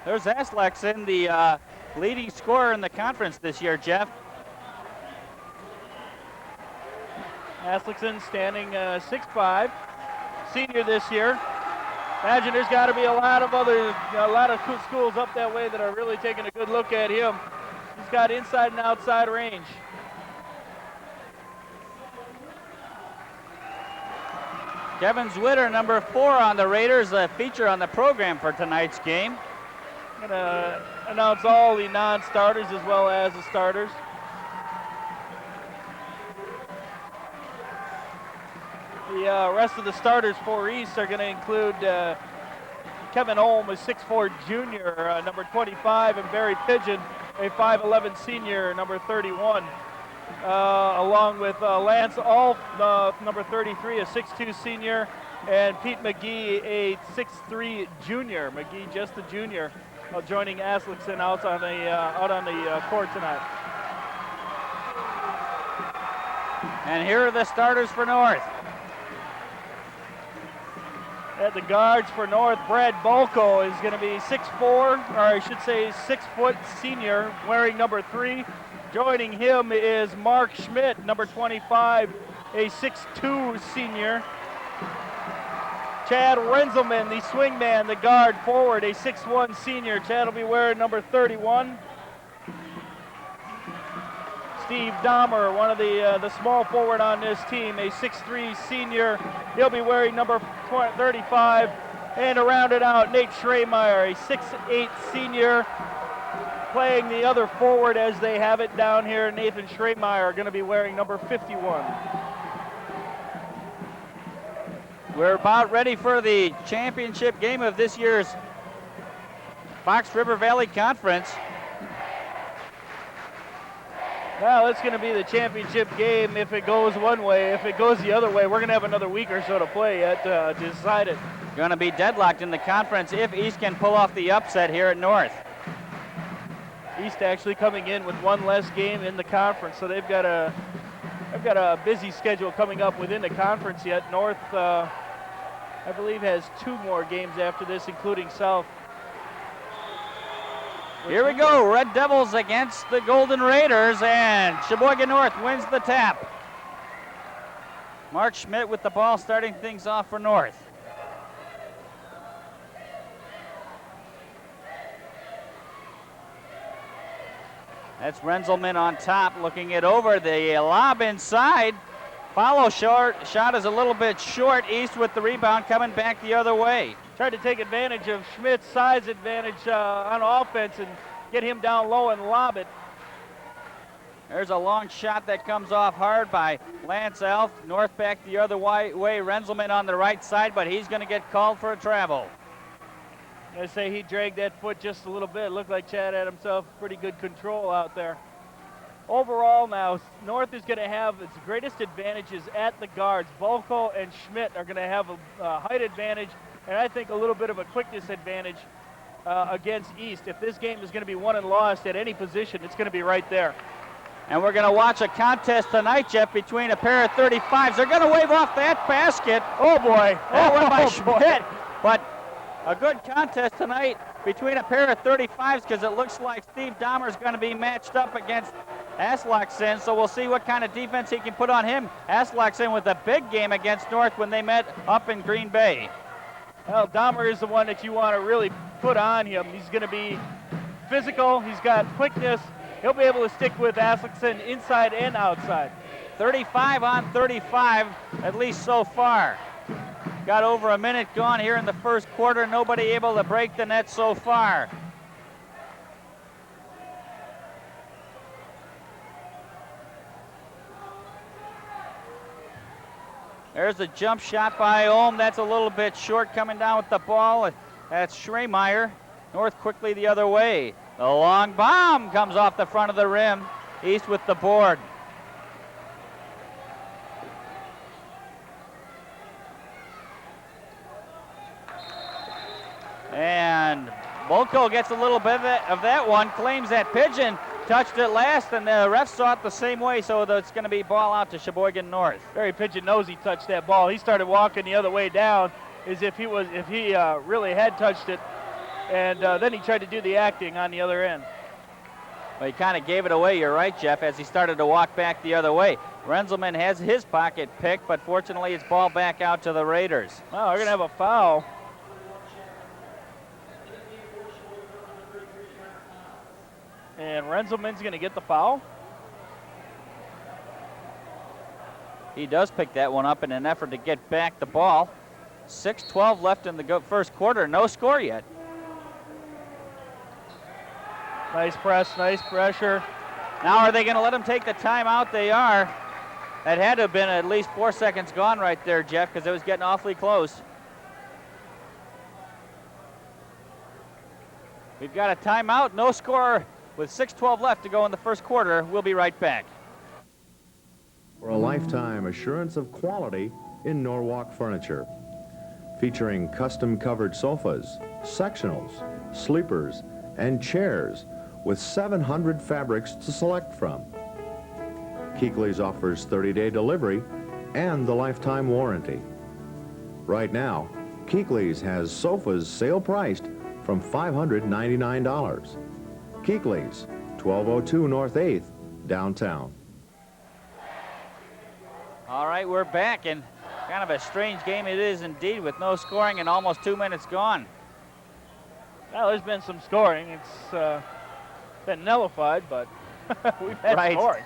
There's Aslakson, the leading scorer in the conference this year, Jeff. Aslakson standing 6'5", senior this year. Imagine there's got to be a lot of schools up that way that are really taking a good look at him. He's got inside and outside range. Kevin Zwitter, number 4 on the Raiders, a feature on the program for tonight's game. I'm gonna announce all the non-starters as well as the starters. The rest of the starters for East are going to include Kevin Olm, a 6'4" junior, number 25, and Barry Pigeon, a 5'11" senior, number 31. Along with Lance Alf, number 33, a 6'2" senior, and Pete McGee, a 6'3" junior. McGee just a junior, joining Aslakson out on the court tonight. And here are the starters for North. At the guards for North, Brad Bolko is going to be 6'4", or I should say 6 foot senior, wearing number 3. Joining him is Mark Schmidt, number 25, a 6'2" senior. Chad Renzelman, the swingman, the guard forward, a 6'1" senior. Chad will be wearing number 31. Steve Dahmer, one of the small forward on this team, a 6'3" senior. He'll be wearing number 35. And to round it out, Nate Schremeyer, a 6'8" senior, playing the other forward as they have it down here. Nathan Schremeyer going to be wearing number 51. We're about ready for the championship game of this year's Fox River Valley Conference. Well, it's going to be the championship game if it goes one way. If it goes the other way, we're going to have another week or so to play yet to decide it. Going to be deadlocked in the conference if East can pull off the upset here at North. East actually coming in with one less game in the conference, so they've got a busy schedule coming up within the conference yet. North, I believe, has 2 more games after this, including South. Here we go, Red Devils against the Golden Raiders, and Sheboygan North wins the tap. Mark Schmidt with the ball starting things off for North. That's Renzelman on top, looking it over. The lob inside. Follow shot is a little bit short. East with the rebound, coming back the other way. Tried to take advantage of Schmidt's size advantage on offense and get him down low and lob it. There's a long shot that comes off hard by Lance Elf. North back the other way. Renzelman on the right side, but he's going to get called for a travel. I say he dragged that foot just a little bit. It looked like Chad had himself pretty good control out there. Overall now, North is going to have its greatest advantages at the guards. Bolko and Schmidt are going to have a height advantage, and I think a little bit of a quickness advantage against East. If this game is going to be won and lost at any position, it's going to be right there. And we're going to watch a contest tonight, Jeff, between a pair of 35s. They're going to wave off that basket. Oh, boy. That went by Schmidt. But a good contest tonight between a pair of 35s, because it looks like Steve Dahmer is going to be matched up against Aslakson, so we'll see what kind of defense he can put on him. Aslakson with a big game against North when they met up in Green Bay. Well, Dahmer is the one that you want to really put on him. He's going to be physical. He's got quickness. He'll be able to stick with Aslakson inside and outside. 35 on 35, at least so far. Got over a minute gone here in the first quarter. Nobody able to break the net so far. There's a jump shot by Olm. That's a little bit short coming down with the ball. That's Schremeyer. North quickly the other way. The long bomb comes off the front of the rim. East with the board. And Bolko gets a little bit of that one, claims that Pigeon touched it last, and the ref saw it the same way, so it's going to be ball out to Sheboygan North. Barry Pigeon knows he touched that ball. He started walking the other way down as if he really had touched it. And then he tried to do the acting on the other end. Well, he kind of gave it away, you're right, Jeff, as he started to walk back the other way. Renzelman has his pocket picked, but fortunately it's ball back out to the Raiders. Oh, we're going to have a foul. And Renzelman's going to get the foul. He does pick that one up in an effort to get back the ball. 6:12 left in the first quarter, no score yet. Nice press, nice pressure. Now are they going to let him take the timeout? They are. That had to have been at least 4 seconds gone right there, Jeff, because it was getting awfully close. We've got a timeout, no score with 6:12 left to go in the first quarter. We'll be right back. For a lifetime assurance of quality in Norwalk Furniture. Featuring custom covered sofas, sectionals, sleepers, and chairs with 700 fabrics to select from. Keekly's offers 30-day delivery and the lifetime warranty. Right now, Keekly's has sofas sale priced from $599. Keekly's, 1202 North 8th, downtown. All right, we're back, and kind of a strange game it is indeed with no scoring and almost 2 minutes gone. Well, there's been some scoring. It's been nullified, but we've had scoring.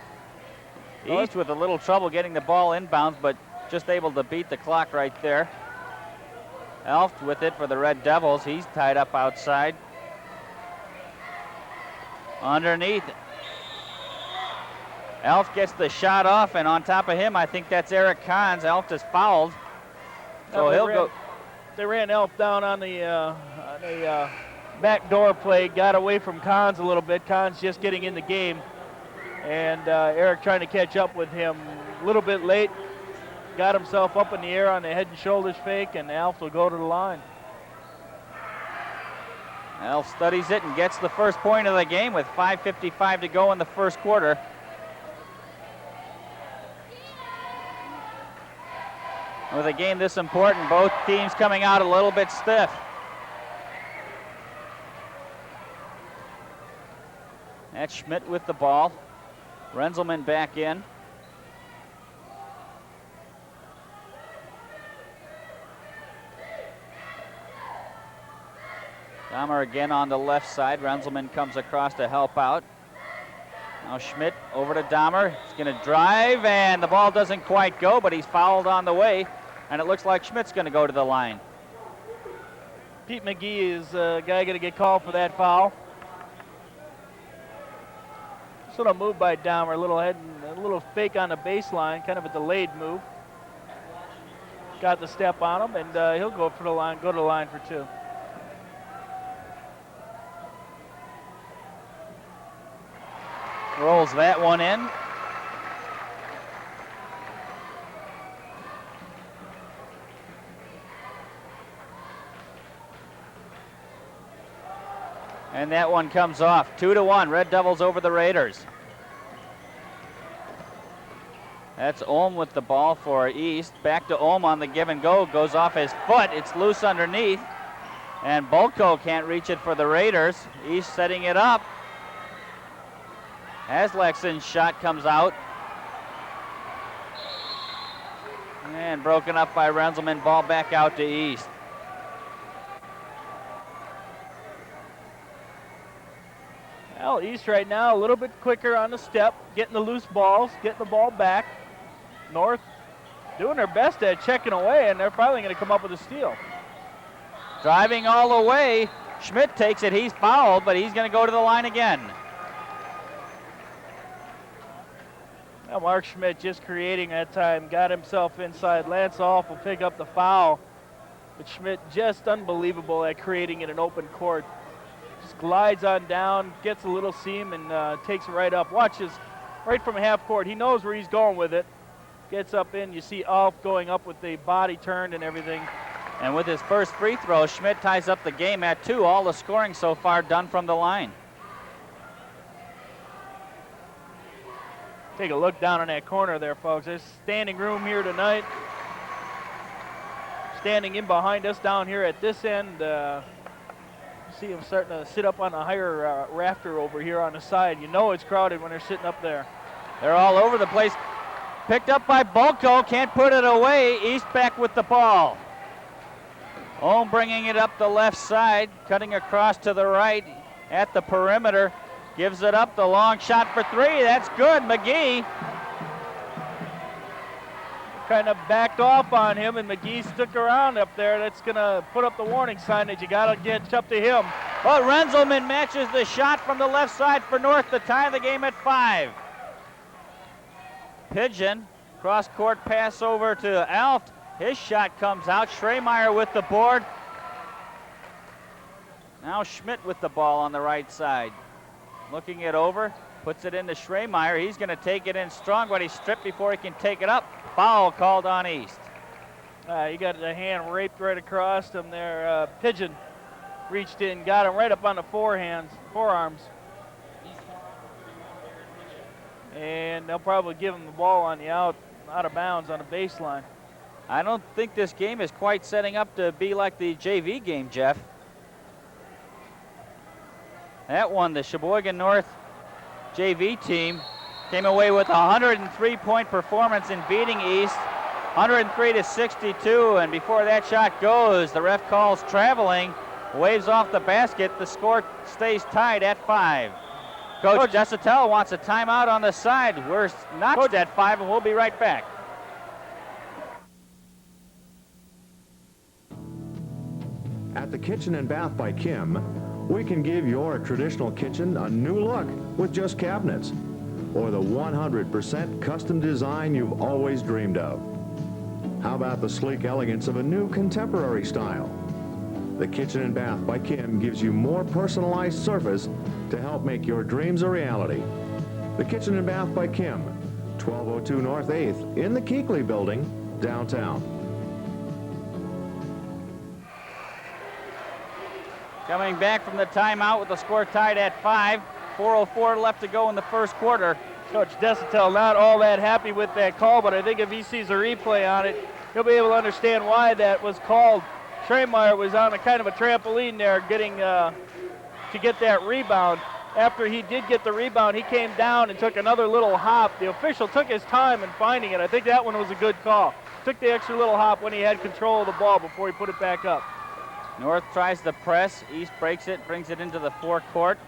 East with a little trouble getting the ball inbounds, but just able to beat the clock right there. Elft with it for the Red Devils. He's tied up outside. Underneath. Elf gets the shot off, and on top of him, I think that's Eric Kahns. Elf is fouled. So he'll go. They ran Elf down on the backdoor play, got away from Kahns a little bit. Kahns just getting in the game. And Eric trying to catch up with him a little bit late. Got himself up in the air on the head and shoulders fake, and Elf will go to the line. Elf studies it and gets the first point of the game with 5:55 to go in the first quarter. With a game this important, both teams coming out a little bit stiff. That's Schmidt with the ball. Renzelman back in. Dahmer again on the left side. Renzelman comes across to help out. Now Schmidt over to Dahmer. He's going to drive, and the ball doesn't quite go, but he's fouled on the way, and it looks like Schmidt's going to go to the line. Pete McGee is a guy going to get called for that foul. Sort of move by Dahmer, a little fake on the baseline, kind of a delayed move. Got the step on him, and he'll go to the line for two. Rolls that one in. And that one comes off. 2-1, Red Devils over the Raiders. That's Ohm with the ball for East. Back to Ohm on the give and go. Goes off his foot. It's loose underneath. And Bolko can't reach it for the Raiders. East setting it up. Haslexen's shot comes out. And broken up by Renzelman. Ball back out to East. Well, East right now a little bit quicker on the step, getting the loose balls, getting the ball back. North doing their best at checking away, and they're finally going to come up with a steal. Driving all the way. Schmidt takes it. He's fouled, but he's going to go to the line again. Well, Mark Schmidt just creating that time, got himself inside. Lance Alf will pick up the foul, but Schmidt just unbelievable at creating in an open court. Just glides on down, gets a little seam, and takes it right up. Watches right from half court. He knows where he's going with it. Gets up in. You see Alf going up with the body turned and everything. And with his first free throw, Schmidt ties up the game at 2. All the scoring so far done from the line. Take a look down in that corner there, folks. There's standing room here tonight. Standing in behind us down here at this end. See them starting to sit up on a higher rafter over here on the side. You know it's crowded when they're sitting up there. They're all over the place. Picked up by Bulko, can't put it away. East back with the ball. Ohm bringing it up the left side, cutting across to the right at the perimeter. Gives it up, the long shot for three. That's good, McGee. Kind of backed off on him, and McGee stuck around up there. That's going to put up the warning sign that you got to get up to him. But Renzelman matches the shot from the left side for North to tie the game at 5. Pigeon, cross-court pass over to Alft. His shot comes out. Schremeyer with the board. Now Schmidt with the ball on the right side. Looking it over, puts it into Schremeyer. He's going to take it in strong, but he's stripped before he can take it up. Foul called on East. He got the hand raped right across him there. Pigeon reached in, got him right up on the forearms. And they'll probably give him the ball on the out of bounds on the baseline. I don't think this game is quite setting up to be like the JV game, Jeff. That one, the Sheboygan North JV team came away with a 103-point performance in beating East, 103-62, and before that shot goes, the ref calls traveling, waves off the basket. The score stays tied at 5. Coach Desautels wants a timeout on the side. We're notched at 5, and we'll be right back. At the Kitchen and Bath by Kim, we can give your traditional kitchen a new look with just cabinets, or the 100% custom design you've always dreamed of. How about the sleek elegance of a new contemporary style? The Kitchen and Bath by Kim gives you more personalized surface to help make your dreams a reality. The Kitchen and Bath by Kim, 1202 North 8th in the Keekly Building, downtown. Coming back from the timeout with the score tied at 5. 4:04 left to go in the first quarter. Coach Desautels not all that happy with that call, but I think if he sees a replay on it, he'll be able to understand why that was called. Schremeyer was on a kind of a trampoline there getting to get that rebound. After he did get the rebound, he came down and took another little hop. The official took his time in finding it. I think that one was a good call. Took the extra little hop when he had control of the ball before he put it back up. North tries the press. East breaks it, brings it into the forecourt.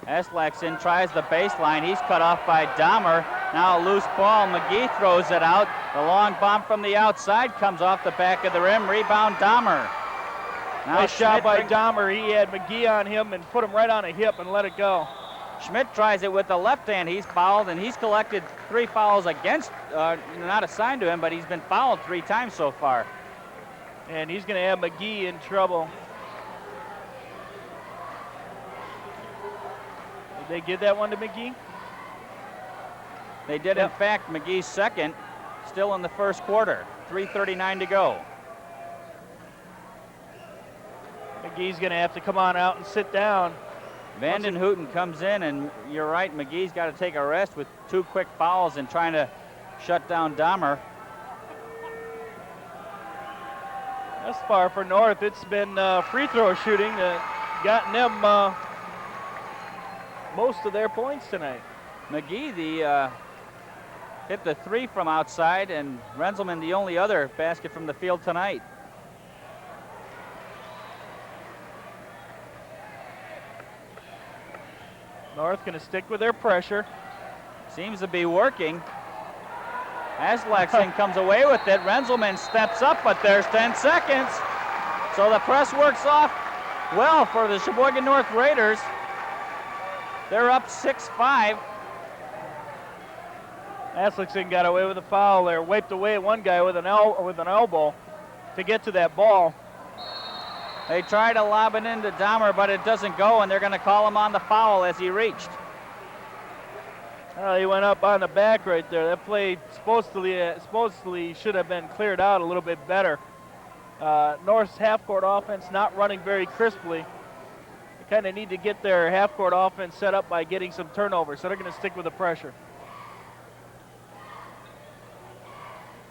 Aslaxon tries the baseline. He's cut off by Dahmer. Now a loose ball. McGee throws it out. The long bomb from the outside comes off the back of the rim. Rebound Dahmer. Now nice shot by Dahmer. He had McGee on him and put him right on a hip and let it go. Schmidt tries it with the left hand. He's fouled, and he's collected 3 fouls against, not assigned to him, but he's been fouled 3 times so far. And he's going to have McGee in trouble. Did they give that one to McGee? They did, in fact. McGee's second, still in the first quarter. 3:39 to go. McGee's going to have to come on out and sit down. Vanden Hooten comes in, and you're right, McGee's got to take a rest with 2 quick fouls and trying to shut down Dahmer. Thus far for North, it's been free throw shooting that gotten them most of their points tonight. McGee hit the 3 from outside, and Renzelman the only other basket from the field tonight. North going to stick with their pressure. Seems to be working. Aslaxon comes away with it. Renzelman steps up, but there's 10 seconds. So the press works off well for the Sheboygan North Raiders. They're up 6-5. Aslaxon got away with a foul there. Wiped away one guy with an elbow to get to that ball. They try to lob it into Dahmer, but it doesn't go, and they're going to call him on the foul as he reached. He went up on the back right there. That play supposedly should have been cleared out a little bit better. North's half-court offense not running very crisply. They kind of need to get their half-court offense set up by getting some turnovers, so they're going to stick with the pressure.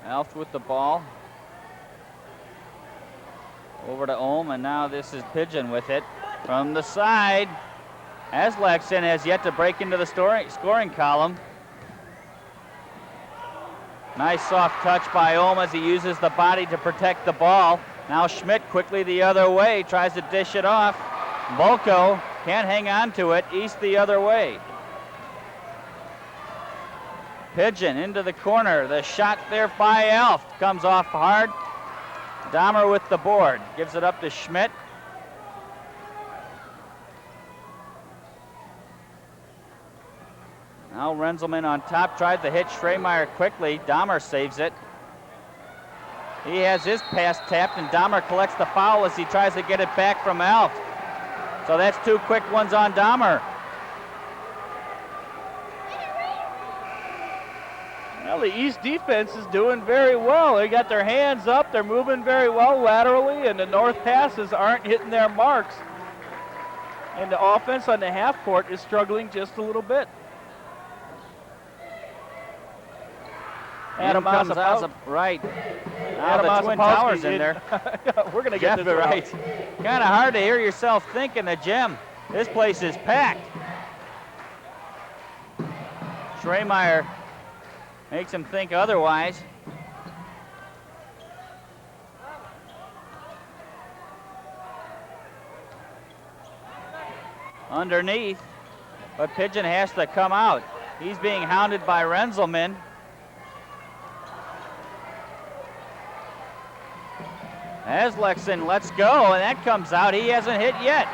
Alf with the ball. Over to Ohm, and now this is Pigeon with it. From the side, Aslaksen has yet to break into the scoring column. Nice soft touch by Ohm as he uses the body to protect the ball. Now Schmidt quickly the other way, tries to dish it off. Volko can't hang on to it, East the other way. Pigeon into the corner, the shot there by Elft comes off hard. Dahmer with the board, gives it up to Schmidt. Now Renzelman on top, tried to hit Schremeyer quickly. Dahmer saves it. He has his pass tapped, and Dahmer collects the foul as he tries to get it back from Elft. So that's 2 quick ones on Dahmer. Well, the East defense is doing very well. They got their hands up, they're moving very well laterally, and the North passes aren't hitting their marks. And the offense on the half court is struggling just a little bit. Adam Asapowski. Right. Now the Twin Towers in there. We're going to get Jeff, this right. Kind of hard to hear yourself think in the gym. This place is packed. Schremeyer makes him think otherwise. Underneath, but Pigeon has to come out. He's being hounded by Renzelman. Aslaksen lets go, and that comes out. He hasn't hit yet.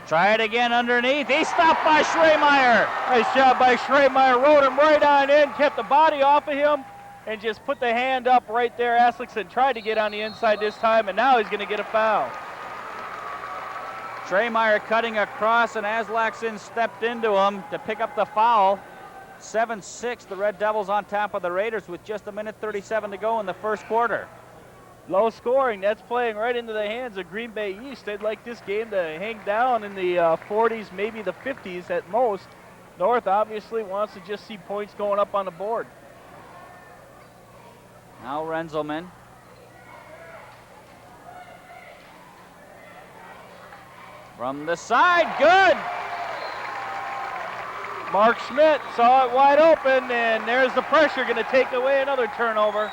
Try it again underneath. He's stopped by Schremeyer. Nice job by Schremeyer. Rode him right on in, kept the body off of him, and just put the hand up right there. Aslaksen tried to get on the inside this time, and now he's going to get a foul. Schremeyer cutting across, and Aslaksen stepped into him to pick up the foul. 7-6, the Red Devils on top of the Raiders with just 1:37 to go in the first quarter. Low scoring, that's playing right into the hands of Green Bay East. They'd like this game to hang down in the 40s, maybe the 50s at most. North obviously wants to just see points going up on the board. Now Renzelman. From the side, good! Mark Schmidt saw it wide open, and there's the pressure, going to take away another turnover.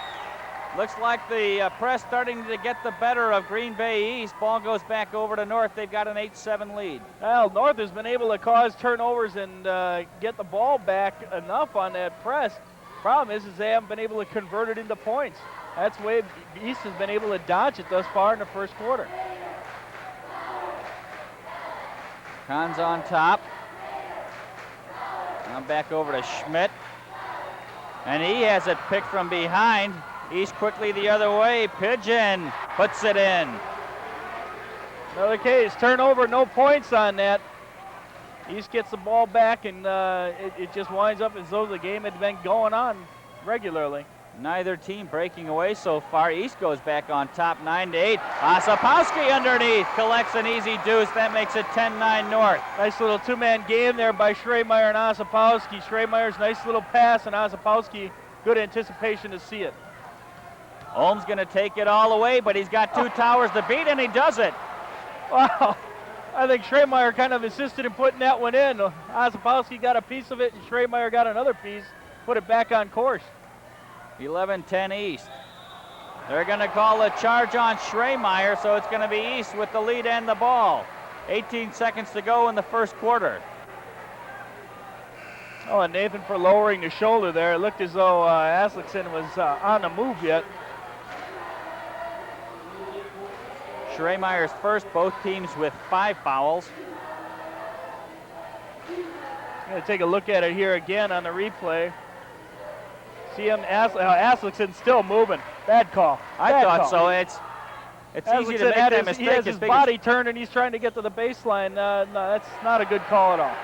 Looks like the press starting to get the better of Green Bay East. Ball goes back over to North. They've got an 8-7 lead. Well, North has been able to cause turnovers and get the ball back enough on that press. Problem is they haven't been able to convert it into points. That's the way East has been able to dodge it thus far in the first quarter. Kahn's on top. Now back over to Schmidt. And he has it picked from behind. East quickly the other way. Pigeon puts it in. Another case, turnover, no points on that. East gets the ball back, and it just winds up as though the game had been going on regularly. Neither team breaking away so far. East goes back on top 9-8. Asapowski underneath collects an easy deuce. That makes it 10-9 North. Nice little two-man game there by Schremeyer and Asapowski. Schreemeyer's nice little pass, and Asapowski, good anticipation to see it. Ohm's going to take it all away, but he's got two towers to beat, and he does it. Wow. I think Schremeyer kind of insisted in putting that one in. Asapowski got a piece of it, and Schremeyer got another piece, put it back on course. 11-10 East. They're going to call a charge on Schremeyer, so it's going to be East with the lead and the ball. 18 seconds to go in the first quarter. Oh, and Nathan for lowering the shoulder there. It looked as though Aslaksen was on the move yet. Schreemeyer's first, both teams with 5 fouls. I'm going to take a look at it here again on the replay. See him, Aslaksen's still moving. Bad call. I thought so. It's easy to make that mistake. He has his body turned and he's trying to get to the baseline. No, that's not a good call at all.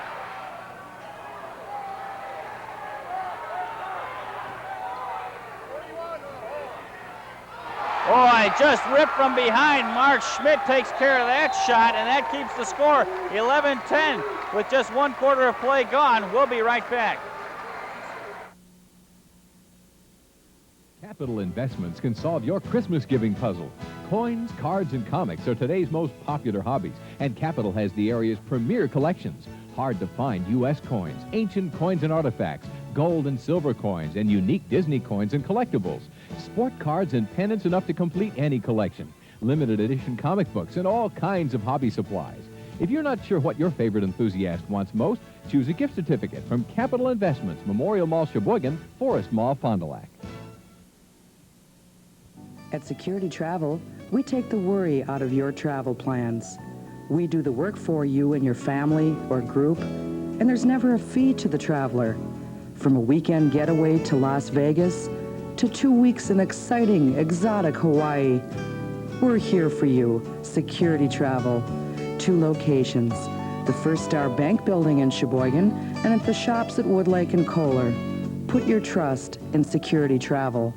Boy, just ripped from behind. Mark Schmidt takes care of that shot, and that keeps the score 11-10 with just 1 quarter of play gone. We'll be right back. Capital Investments can solve your Christmas giving puzzle. Coins, cards, and comics are today's most popular hobbies, and Capital has the area's premier collections. Hard to find U.S. coins, ancient coins and artifacts, gold and silver coins, and unique Disney coins and collectibles. Sport cards and pennants enough to complete any collection. Limited edition comic books and all kinds of hobby supplies. If you're not sure what your favorite enthusiast wants most, choose a gift certificate from Capital Investments, Memorial Mall, Sheboygan, Forest Mall, Fond du Lac. At Security Travel, we take the worry out of your travel plans. We do the work for you and your family or group, and there's never a fee to the traveler. From a weekend getaway to Las Vegas, to 2 weeks in exciting, exotic Hawaii. We're here for you, Security Travel. 2 locations, the First Star Bank Building in Sheboygan and at the shops at Woodlake and Kohler. Put your trust in Security Travel.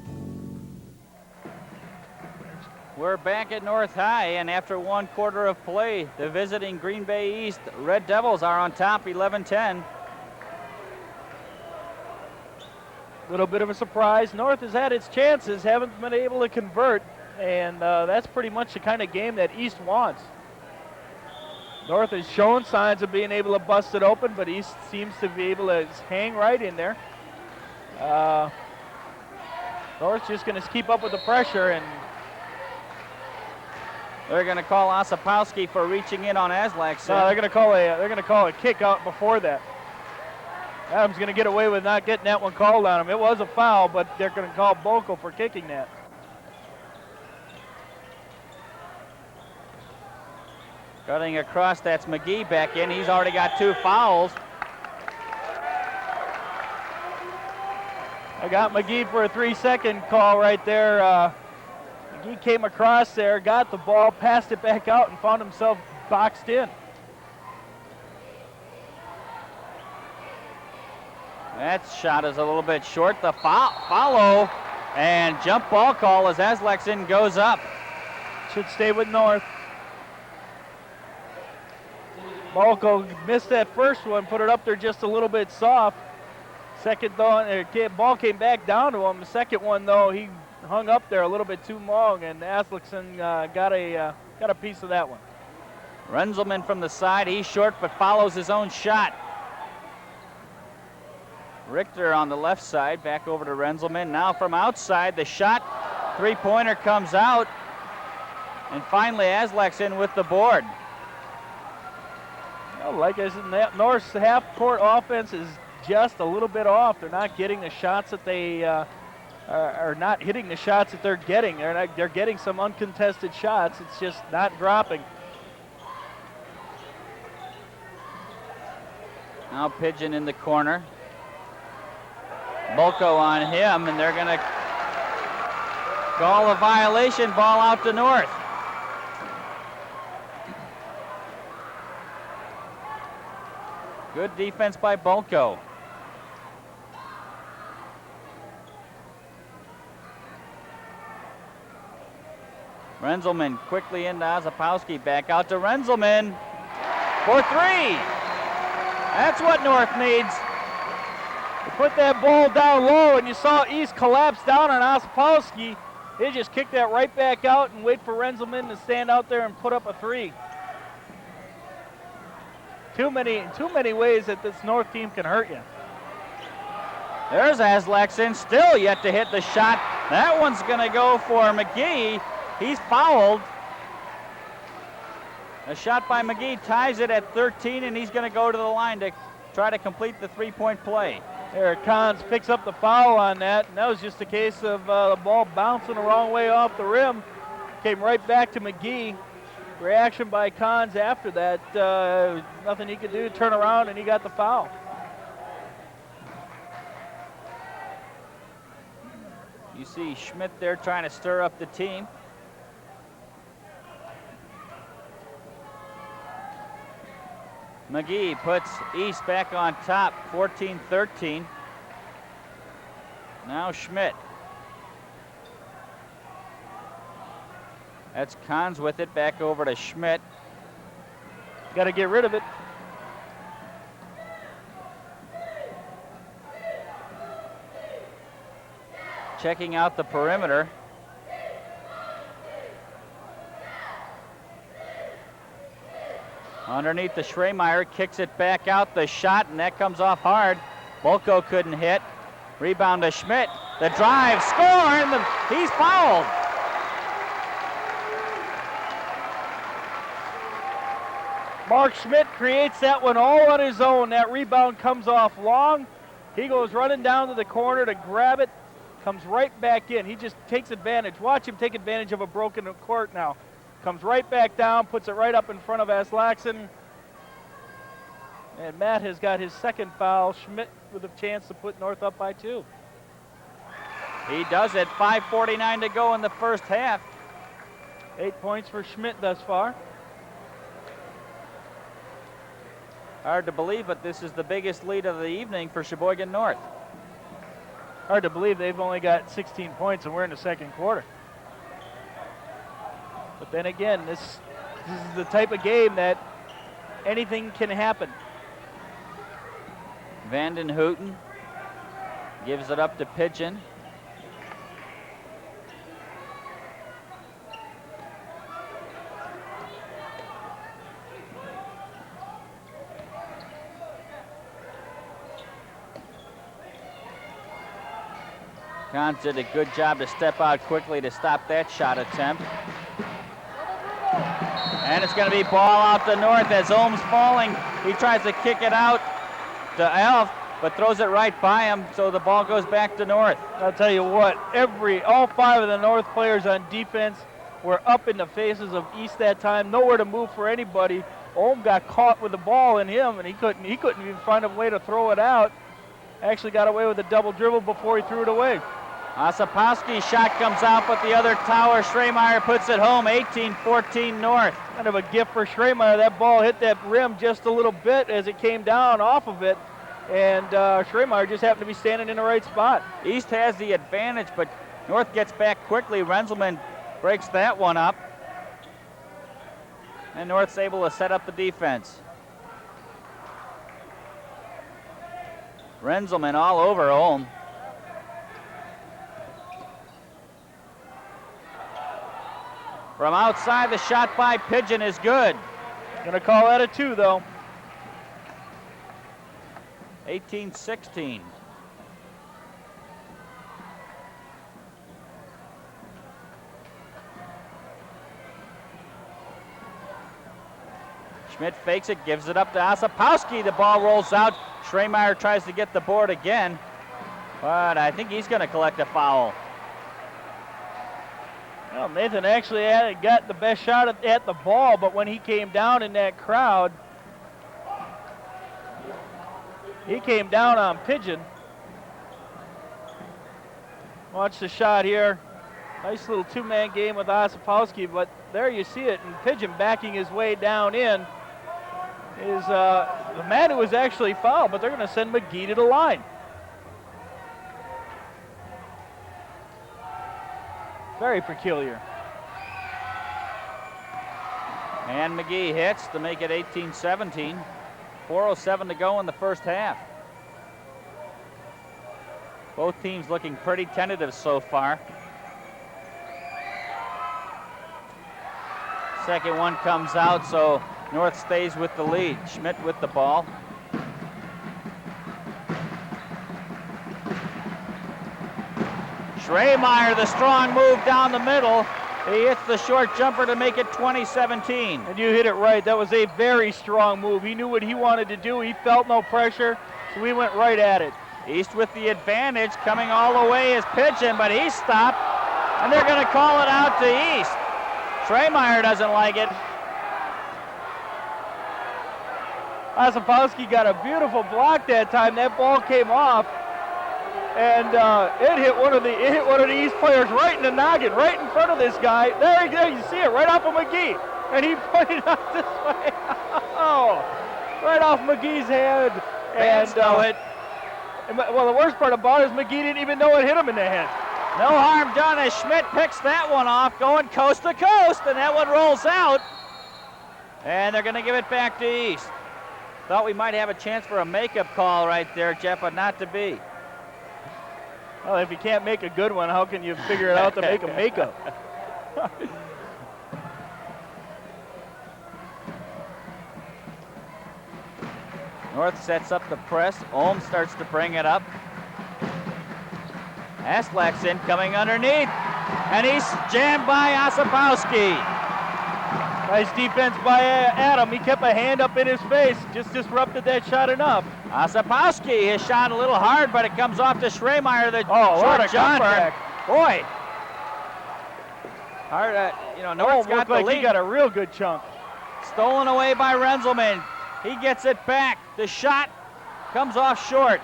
We're back at North High, and after 1 quarter of play, the visiting Green Bay East Red Devils are on top 11-10. Little bit of a surprise. North has had its chances, haven't been able to convert, and that's pretty much the kind of game that East wants. North has shown signs of being able to bust it open, but East seems to be able to hang right in there. North's just going to keep up with the pressure, and they're going to call Osipowski for reaching in on Aslakson. no, they're going to call a kick out before that. Adams going to get away with not getting that one called on him. It was a foul, but they're going to call Boko for kicking that. Cutting across, that's McGee back in. He's already got 2 fouls. I got McGee for a 3-second call right there. McGee came across there, got the ball, passed it back out, and found himself boxed in. That shot is a little bit short. The follow and jump ball call as Aslakson goes up. Should stay with North. Balko missed that first one, put it up there just a little bit soft. Second though, ball came back down to him. The second one though, he hung up there a little bit too long, and Aslakson got a piece of that one. Renzelman from the side, he's short but follows his own shot. Richter on the left side, back over to Renzelman. Now from outside, the shot, 3-pointer comes out. And finally, Aslakson with the board. Well, like I said, North's half-court offense is just a little bit off. They're not getting the shots that they are not hitting the shots that they're getting. They're getting some uncontested shots. It's just not dropping. Now Pigeon in the corner. Boko on him, and they're going to call a violation, ball out to North. Good defense by Boko. Renzelman quickly into Osipowski, back out to Renzelman for 3. That's what North needs. They put that ball down low, and you saw East collapse down on Osipowski. They just kick that right back out and wait for Renzelman to stand out there and put up a 3. Too many ways that this North team can hurt you. There's Aslakson, still yet to hit the shot. That one's going to go for McGee. He's fouled. A shot by McGee ties it at 13, and he's going to go to the line to try to complete the 3-point play. There, Cons picks up the foul on that, and that was just a case of the ball bouncing the wrong way off the rim. Came right back to McGee. Reaction by Cons after that. Nothing he could do, turn around, and he got the foul. You see Schmidt there trying to stir up the team. McGee puts East back on top, 14-13. Now Schmidt. That's Cons with it, back over to Schmidt. Got to get rid of it. checking out the perimeter. Underneath the Schremeyer, kicks it back out, the shot, and that comes off hard. Bolko couldn't hit. Rebound to Schmidt. The drive, score, and he's fouled. Mark Schmidt creates that one all on his own. That rebound comes off long. He goes running down to the corner to grab it, comes right back in. He just takes advantage. Watch him take advantage of a broken court now. Comes right back down, puts it right up in front of Aslaxon. And Matt has got his second foul. Schmidt with a chance to put North up by 2. He does it. 5:49 to go in the first half. 8 points for Schmidt thus far. Hard to believe, but this is the biggest lead of the evening for Sheboygan North. Hard to believe they've only got 16 points and we're in the second quarter. But then again, this is the type of game that anything can happen. Vanden Hooten gives it up to Pigeon. Conf did a good job to step out quickly to stop that shot attempt. And it's going to be ball out to North as Ohm's falling. He tries to kick it out to Elf, but throws it right by him, so the ball goes back to North. I'll tell you what, all 5 of the North players on defense were up in the faces of East that time. Nowhere to move for anybody. Ohm got caught with the ball in him, and he couldn't even find a way to throw it out. Actually got away with a double dribble before he threw it away. Osipowski's shot comes out, but the other tower, Schremeyer, puts it home. 18-14 North. Kind of a gift for Schremeyer. That ball hit that rim just a little bit as it came down off of it, and Schremeyer just happened to be standing in the right spot. East has the advantage, but North gets back quickly. Renzelman breaks that one up, and North's able to set up the defense. Renzelman all over Ohm. From outside, the shot by Pigeon is good. Gonna call that a 2, though. 18-16. Schmidt fakes it, gives it up to Osipowski. The ball rolls out. Schremeyer tries to get the board again, but I think he's going to collect a foul. Well, Nathan actually got the best shot at the ball, but when he came down in that crowd, he came down on Pigeon. Watch the shot here. Nice little 2-man game with Osipowski, but there you see it, and Pigeon backing his way down in is the man who was actually fouled, but they're going to send McGee to the line. Very peculiar. And McGee hits to make it 18-17. 4:07 to go in the first half. Both teams looking pretty tentative so far. Second one comes out, so North stays with the lead. Schmidt with the ball. Schremeyer, the strong move down the middle. He hits the short jumper to make it 20-17. And you hit it right. That was a very strong move. He knew what he wanted to do. He felt no pressure, so he went right at it. East with the advantage. Coming all the way is Pigeon, but he's stopped, and they're going to call it out to East. Schremeyer doesn't like it. Osipowski got a beautiful block that time. That ball came off, and it hit one of the East players right in the noggin, right in front of this guy. There you see it, right off of McGee, and he pointed out this way. Oh, right off McGee's head. Fans know it. Well, the worst part about it is McGee didn't even know it hit him in the head. No harm done as Schmidt picks that one off, going coast to coast, and that one rolls out. And they're going to give it back to East. Thought we might have a chance for a makeup call right there, Jeff, but not to be. Well, if you can't make a good one, how can you figure it out to make a makeup? North sets up the press. Ohm starts to bring it up. Aslaksen coming underneath, and he's jammed by Osipowski. Nice defense by Adam. He kept a hand up in his face, just disrupted that shot enough. Osipowski has shot a little hard, but it comes off to Schremeyer, the what short a jumper. contact. Boy. Hard, North's got looked the like lead. he got a real good chunk. Stolen away by Renzelman. He gets it back. The shot comes off short.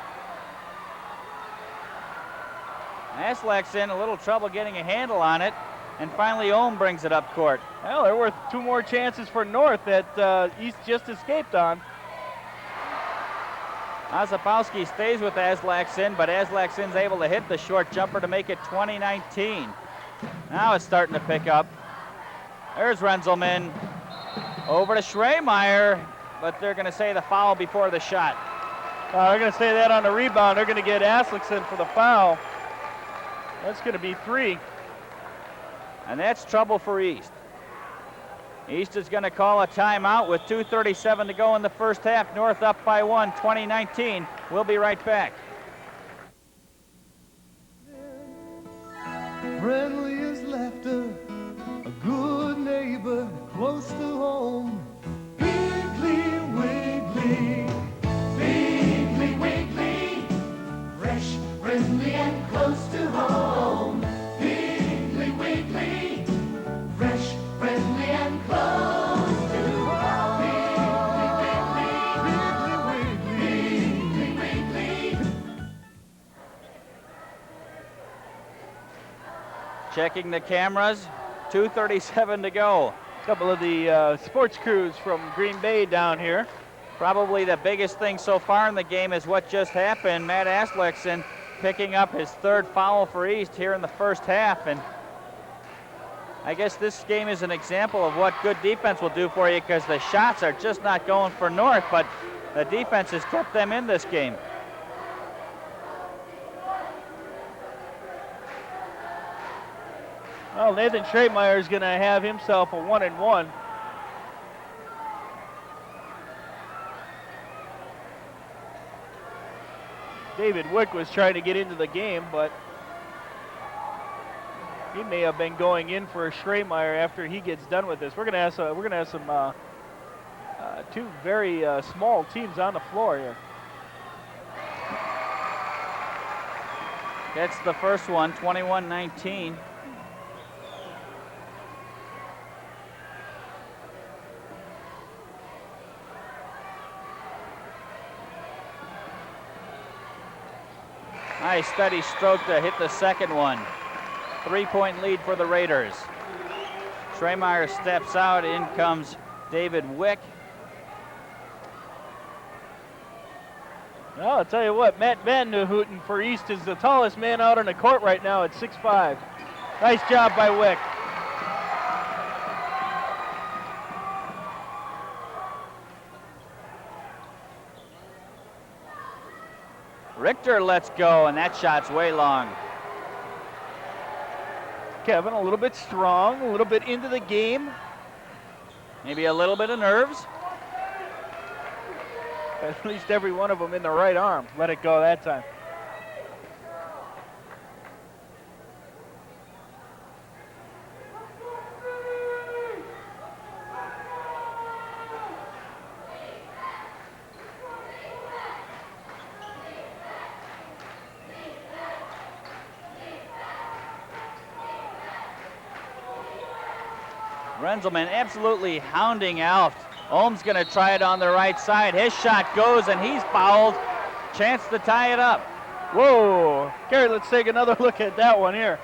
Aslaksen, a little trouble getting a handle on it, and finally Ohm brings it up court. Well, there were 2 more chances for North that East just escaped on. Osipowski stays with Aslaksen, but Aslaksen's able to hit the short jumper to make it 20-19. Now it's starting to pick up. There's Renzelman. Over to Schremeyer, but they're going to say the foul before the shot. They're going to say that on the rebound. They're going to get Aslaksen for the foul. That's going to be 3. And that's trouble for East. East is going to call a timeout with 2:37 to go in the first half. North up by 1, 20-19. We'll be right back. Friendly as laughter, a good neighbor close to home. Piggly Wiggly, Piggly Wiggly, fresh, friendly and close to home. Piggly Wiggly, fresh, friendly and close to home. Piggly Wiggly, Piggly Wiggly. Checking the cameras, 2:37 to go. A couple of the sports crews from Green Bay down here. Probably the biggest thing so far in the game is what just happened. Matt Aslaksen picking up his 3rd foul for East here in the first half. And I guess this game is an example of what good defense will do for you, because the shots are just not going for North, but the defense has kept them in this game. Well, Nathan Schremeyer is going to have himself a 1-and-1. David Wick was trying to get into the game, but he may have been going in for a Schremeyer after he gets done with this. We're going to have some 2 very small teams on the floor here. That's the first one, 21-19. Nice steady stroke to hit the second one. 3-point lead for the Raiders. Schremeyer steps out. In comes David Wick. Well, I'll tell you what, Matt Van Hooten for East is the tallest man out on the court right now at 6'5". Nice job by Wick. Richter lets go, and that shot's way long. Kevin a little bit strong, a little bit into the game. Maybe a little bit of nerves. At least every one of them in the right arm. Let it go that time. Renzelman absolutely hounding out. Ohm's going to try it on the right side. His shot goes, and he's fouled. Chance to tie it up. Whoa. Gary, let's take another look at that one here.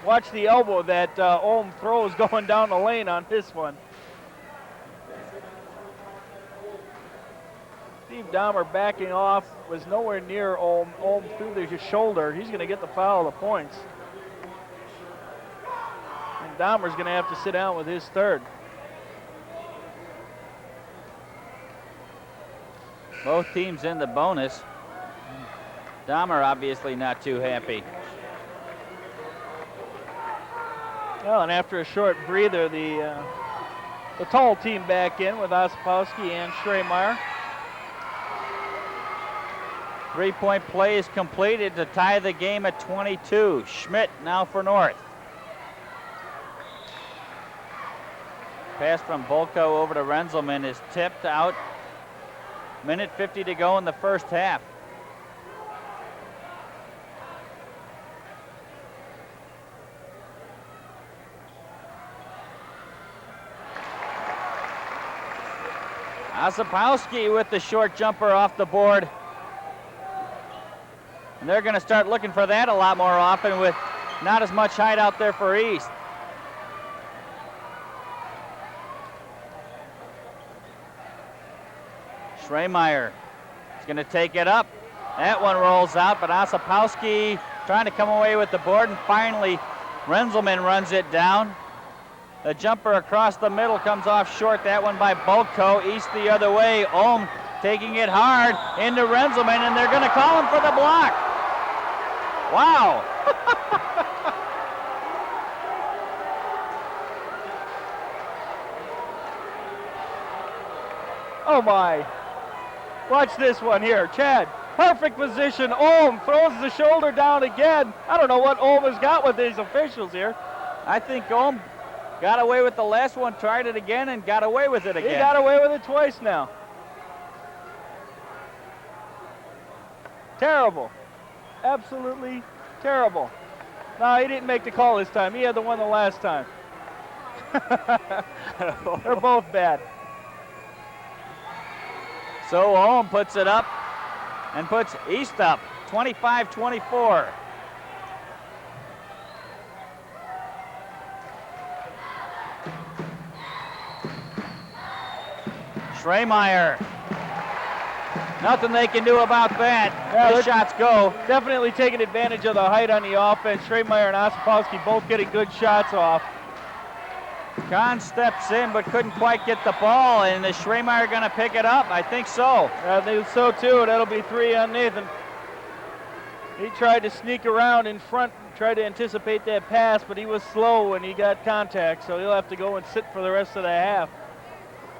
Watch the elbow that Ohm throws going down the lane on this one. Steve Dahmer backing off, was nowhere near Ohm. Ohm threw his shoulder. He's going to get the foul of the points. And Dahmer's going to have to sit down with his 3rd. Both teams in the bonus. Dahmer obviously not too happy. Well, and after a short breather, the tall team back in with Ospowski and Schremeyer. 3-point play is completed to tie the game at 22. Schmidt now for North. Pass from Bolko over to Renzelman is tipped out. Minute 50 to go in the first half. Ospowski with the short jumper off the board. And they're going to start looking for that a lot more often with not as much height out there for East. Schremeyer is going to take it up. That one rolls out, but Ospowski trying to come away with the board, and finally Renzelman runs it down. The jumper across the middle comes off short. That one by Bolko. East the other way. Ohm taking it hard into Renzelman, and they're going to call him for the block. Wow. Oh my. Watch this one here. Chad, perfect position. Ohm throws the shoulder down again. I don't know what Ohm has got with these officials here. I think Ohm got away with the last one, tried it again, and got away with it again. He got away with it twice now. Terrible. Absolutely terrible. No, he didn't make the call this time. He had the one the last time. They're both bad. So Ohm puts it up and puts East up, 25-24. Schremeyer. Nothing they can do about that. Yeah, the shots go. Definitely taking advantage of the height on the offense. Schremeyer and Ospowski both getting good shots off. Kahn steps in but couldn't quite get the ball, and is Schremeyer going to pick it up? I think so. I think so too. That'll be 3 on Nathan. He tried to sneak around in front, tried to anticipate that pass, but he was slow when he got contact, so he'll have to go and sit for the rest of the half.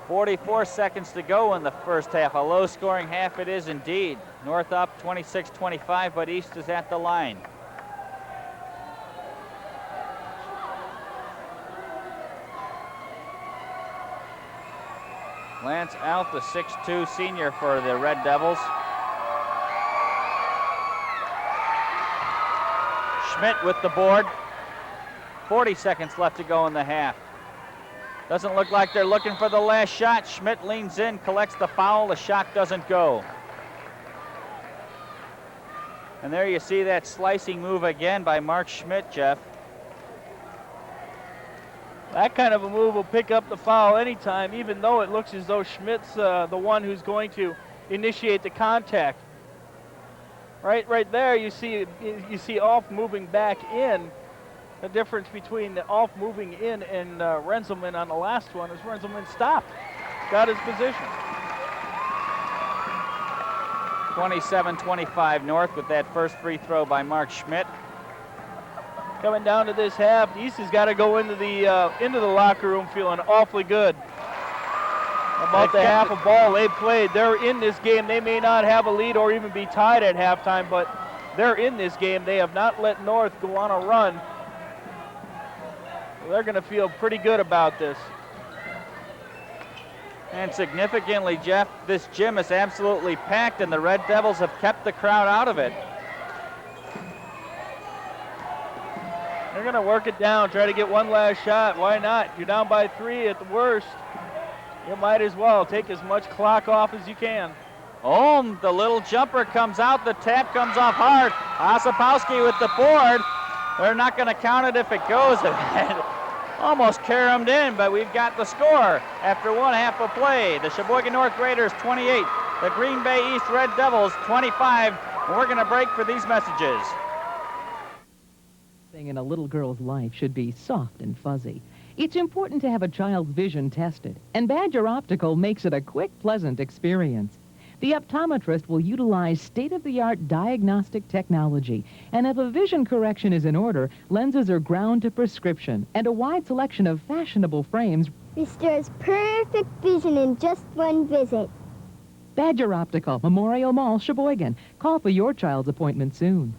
44 seconds to go in the first half. A low-scoring half it is indeed. North up 26-25, but East is at the line. Lance Alf, the 6'2 senior for the Red Devils. Schmidt with the board. 40 seconds left to go in the half. Doesn't look like they're looking for the last shot. Schmidt leans in, collects the foul. The shot doesn't go. And there you see that slicing move again by Mark Schmidt, Jeff. That kind of a move will pick up the foul anytime, even though it looks as though Schmidt's the one who's going to initiate the contact. Right there, you see Off moving back in. The difference between the Off moving in and Renzelman on the last one is Renzelman stopped, got his position. 27-25 North with that first free throw by Mark Schmidt. Coming down to this half, East has got to go into the locker room feeling awfully good about the half of ball they played. They're in this game. They may not have a lead or even be tied at halftime, but they're in this game. They have not let North go on a run. They're going to feel pretty good about this. And significantly, Jeff, this gym is absolutely packed, and the Red Devils have kept the crowd out of it. They're going to work it down, try to get one last shot. Why not? You're down by 3 at the worst. You might as well take as much clock off as you can. Ohm, the little jumper comes out. The tap comes off hard. Ospowski with the board. They're not going to count it if it goes. Almost caromed in, but we've got the score after one half of play. The Sheboygan North Raiders 28, the Green Bay East Red Devils 25. And we're going to break for these messages. In a little girl's life should be soft and fuzzy. It's important to have a child's vision tested, and Badger Optical makes it a quick, pleasant experience. The optometrist will utilize state-of-the-art diagnostic technology. And if a vision correction is in order, lenses are ground to prescription, and a wide selection of fashionable frames restores perfect vision in just one visit. Badger Optical, Memorial Mall, Sheboygan. Call for your child's appointment soon.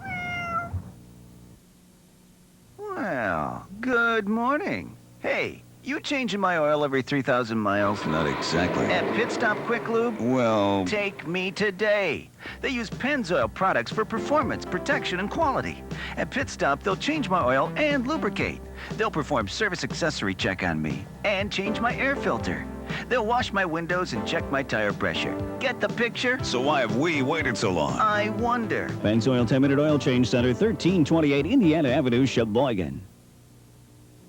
Well, good morning. Hey, you changing my oil every 3,000 miles? Not exactly. At Pit Stop Quick Lube? Well... Take me today. They use Pennzoil products for performance, protection, and quality. At Pit Stop, they'll change my oil and lubricate. They'll perform service accessory check on me and change my air filter. They'll wash my windows and check my tire pressure. Get the picture? So why have we waited so long? I wonder. Pennzoil 10-minute oil change center, 1328 Indiana Avenue, Sheboygan.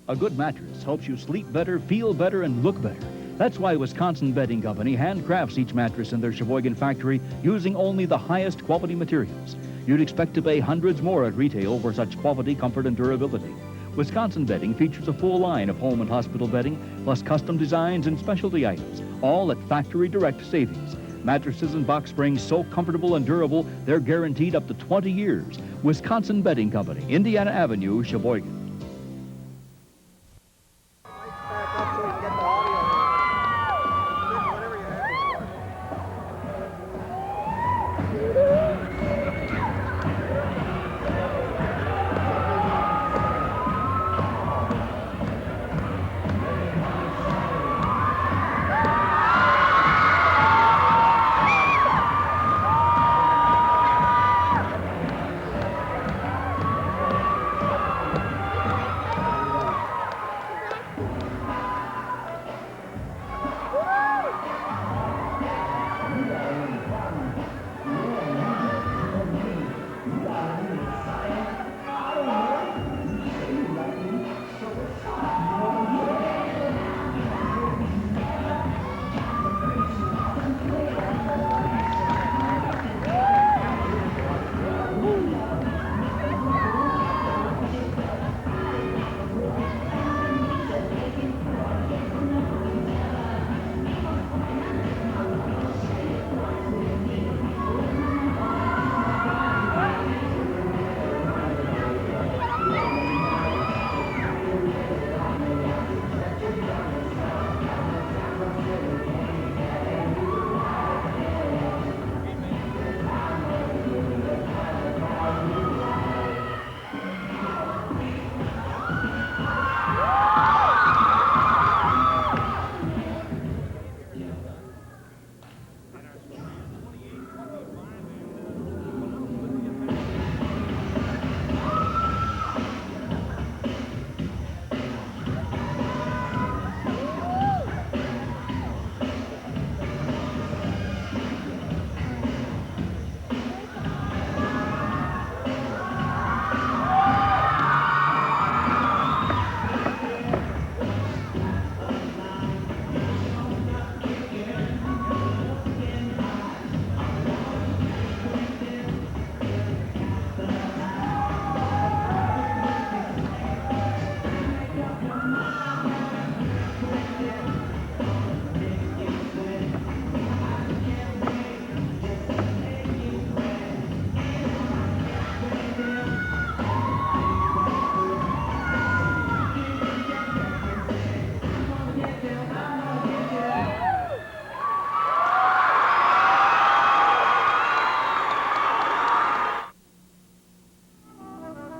A good mattress helps you sleep better, feel better, and look better. That's why Wisconsin Bedding Company handcrafts each mattress in their Sheboygan factory using only the highest quality materials. You'd expect to pay hundreds more at retail for such quality, comfort, and durability. Wisconsin Bedding features a full line of home and hospital bedding, plus custom designs and specialty items, all at factory direct savings. Mattresses and box springs so comfortable and durable, they're guaranteed up to 20 years. Wisconsin Bedding Company, Indiana Avenue, Sheboygan.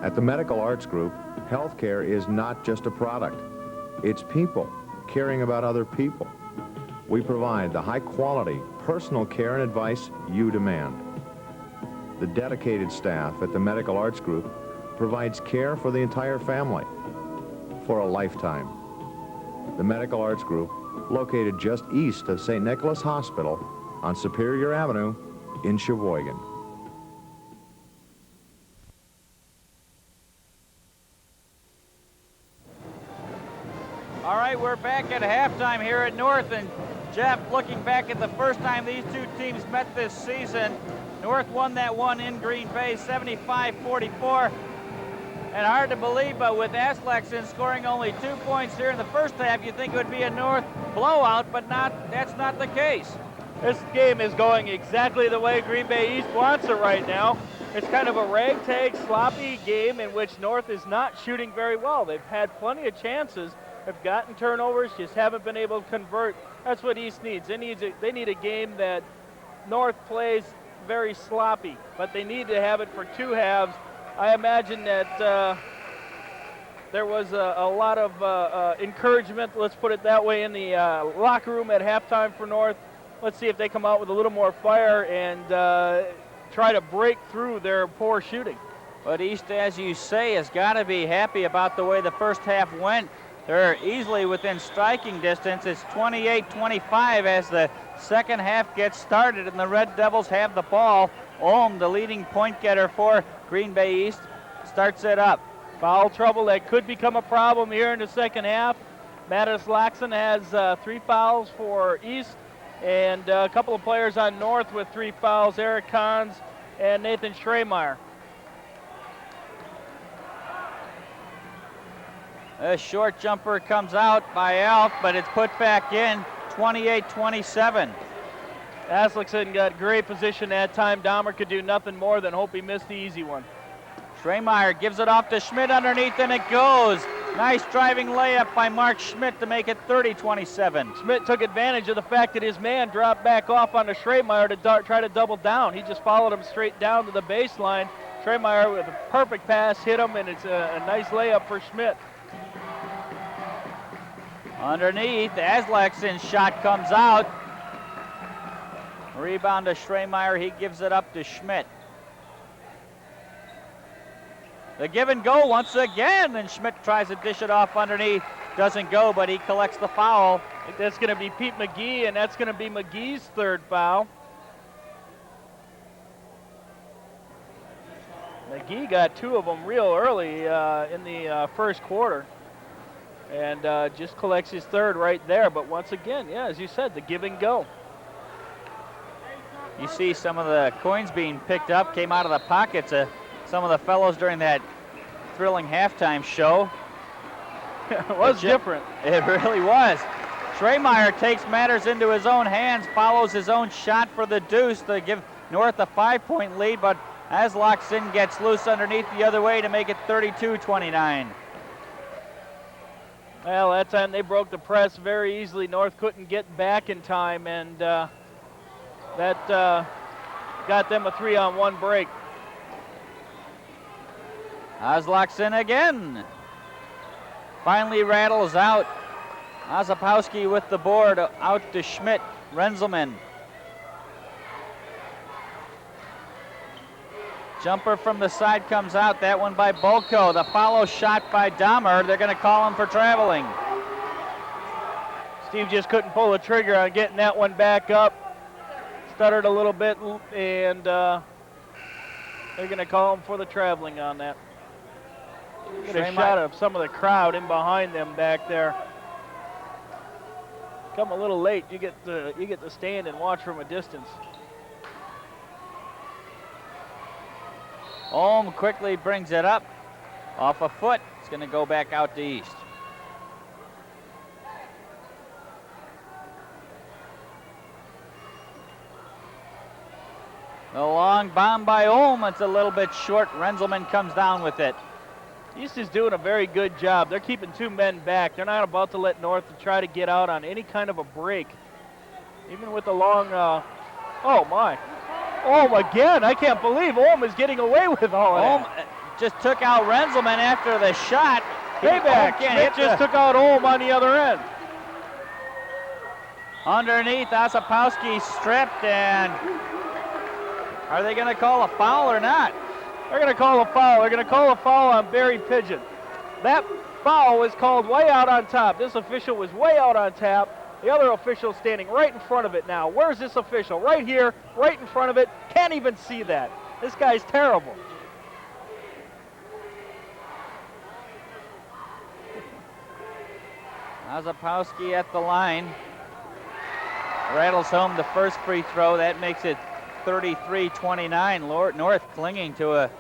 At the Medical Arts Group, healthcare is not just a product. It's people caring about other people. We provide the high-quality, personal care and advice you demand. The dedicated staff at the Medical Arts Group provides care for the entire family for a lifetime. The Medical Arts Group, located just east of St. Nicholas Hospital on Superior Avenue in Sheboygan. All right, we're back at halftime here at North, and Jeff, looking back at the first time these two teams met this season, North won that one in Green Bay, 75-44. And hard to believe, but with Aslaksen scoring only 2 points here in the first half, you'd think it would be a North blowout, but that's not the case. This game is going exactly the way Green Bay East wants it right now. It's kind of a ragtag, sloppy game in which North is not shooting very well. They've had plenty of chances, have gotten turnovers, just haven't been able to convert. That's what East needs. They need a game that North plays very sloppy, but they need to have it for 2 halves. I imagine that there was a lot of encouragement, let's put it that way, in the locker room at halftime for North. Let's see if they come out with a little more fire and try to break through their poor shooting. But East, as you say, has got to be happy about the way the first half went. They're easily within striking distance. It's 28-25 as the second half gets started, and the Red Devils have the ball. Ohm, the leading point getter for Green Bay East, starts it up. Foul trouble that could become a problem here in the second half. Mattis Laxon has 3 fouls for East, and a couple of players on North with 3 fouls, Eric Kahns and Nathan Schremeyer. A short jumper comes out by Alf, but it's put back in, 28-27. Aslakson got great position that time. Dahmer could do nothing more than hope he missed the easy one. Schremeyer gives it off to Schmidt underneath, and it goes. Nice driving layup by Mark Schmidt to make it 30-27. Schmidt took advantage of the fact that his man dropped back off onto Schremeyer to try to double down. He just followed him straight down to the baseline. Schremeyer with a perfect pass hit him, and it's a nice layup for Schmidt. Underneath, Aslakson's shot comes out. Rebound to Schremeyer. He gives it up to Schmidt. The give and go once again, and Schmidt tries to dish it off underneath. Doesn't go, but he collects the foul. I think that's going to be Pete McGee, and that's going to be McGee's 3rd foul. McGee got 2 of them real early in the first quarter, and just collects his 3rd right there. But once again, yeah, as you said, the give and go. You see some of the coins being picked up, came out of the pockets of some of the fellows during that thrilling halftime show. It was different. It really was. Schremeyer takes matters into his own hands, follows his own shot for the deuce to give North a 5-point lead, but Aslakson gets loose underneath the other way to make it 32-29. Well, that time they broke the press very easily. North couldn't get back in time, and that got them a 3-on-1 break. Aslakson again. Finally rattles out. Ozapowski with the board out to Schmidt. Renzelman. Jumper from the side comes out. That one by Bolko. The follow shot by Dahmer. They're going to call him for traveling. Steve just couldn't pull the trigger on getting that one back up. Stuttered a little bit, and they're going to call him for the traveling on that. Get a shot of some of the crowd in behind them back there. Come a little late. You get to stand and watch from a distance. Ohm quickly brings it up off a foot. It's going to go back out to East. The long bomb by Ohm. It's a little bit short. Renzelman comes down with it. East is doing a very good job. They're keeping 2 men back. They're not about to let North try to get out on any kind of a break. Even with the long, oh my. Ohm again. I can't believe Ohm is getting away with all of that. Ohm just took out Renzelman after the shot. Payback. Schmidt just took out Ohm on the other end. Underneath, Osipowski stripped, and are they going to call a foul or not? They're going to call a foul. They're going to call a foul on Barry Pigeon. That foul was called way out on top. This official was way out on top. The other official standing right in front of it now. Where's this official? Right here, right in front of it. Can't even see that. This guy's terrible. Ozapowski at the line. Rattles home the first free throw. That makes it 33-29. North clinging to a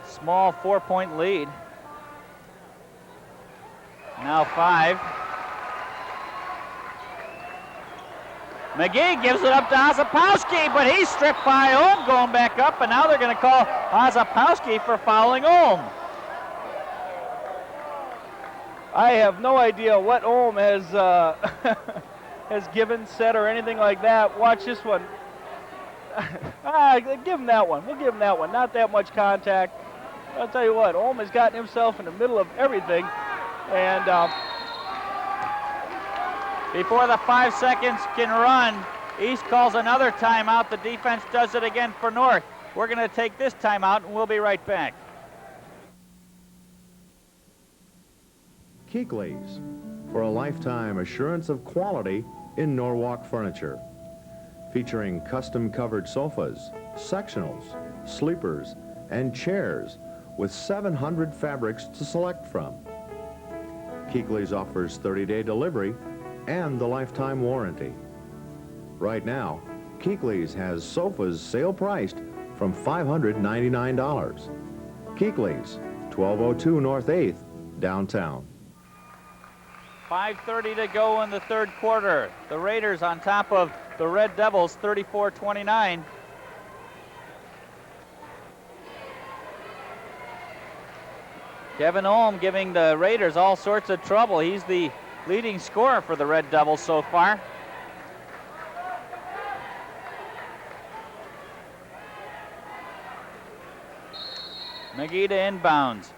small 4-point lead. Now 5. McGee gives it up to Ozapowski, but he's stripped by Ohm going back up, and now they're going to call Ozapowski for fouling Ohm. I have no idea what Ohm has has given, said, or anything like that. Watch this one. Give him that one. We'll give him that one. Not that much contact. I'll tell you what, Ohm has gotten himself in the middle of everything. And before the 5 seconds can run, East calls another timeout. The defense does it again for North. We're going to take this timeout, and we'll be right back. Keekly's, for a lifetime assurance of quality in Norwalk furniture. Featuring custom covered sofas, sectionals, sleepers, and chairs with 700 fabrics to select from. Keekly's offers 30-day delivery and the lifetime warranty. Right now, Keekly's has sofas sale priced from $599. Keekly's, 1202 North 8th, downtown. 5:30 to go in the third quarter. The Raiders on top of the Red Devils, 34-29. Kevin Ohm giving the Raiders all sorts of trouble. He's the leading scorer for the Red Devils so far. McGee to inbounds.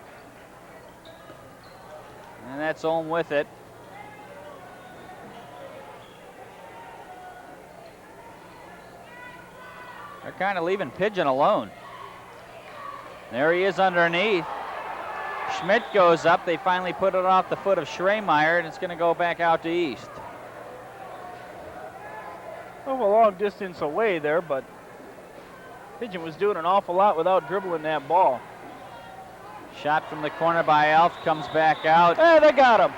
And that's Ohm with it. They're kind of leaving Pigeon alone. There he is underneath. Schmidt goes up. They finally put it off the foot of Schremeyer, and it's going to go back out to East. Well, a long distance away there, but Pigeon was doing an awful lot without dribbling that ball. Shot from the corner by Alf comes back out. Hey, they got him.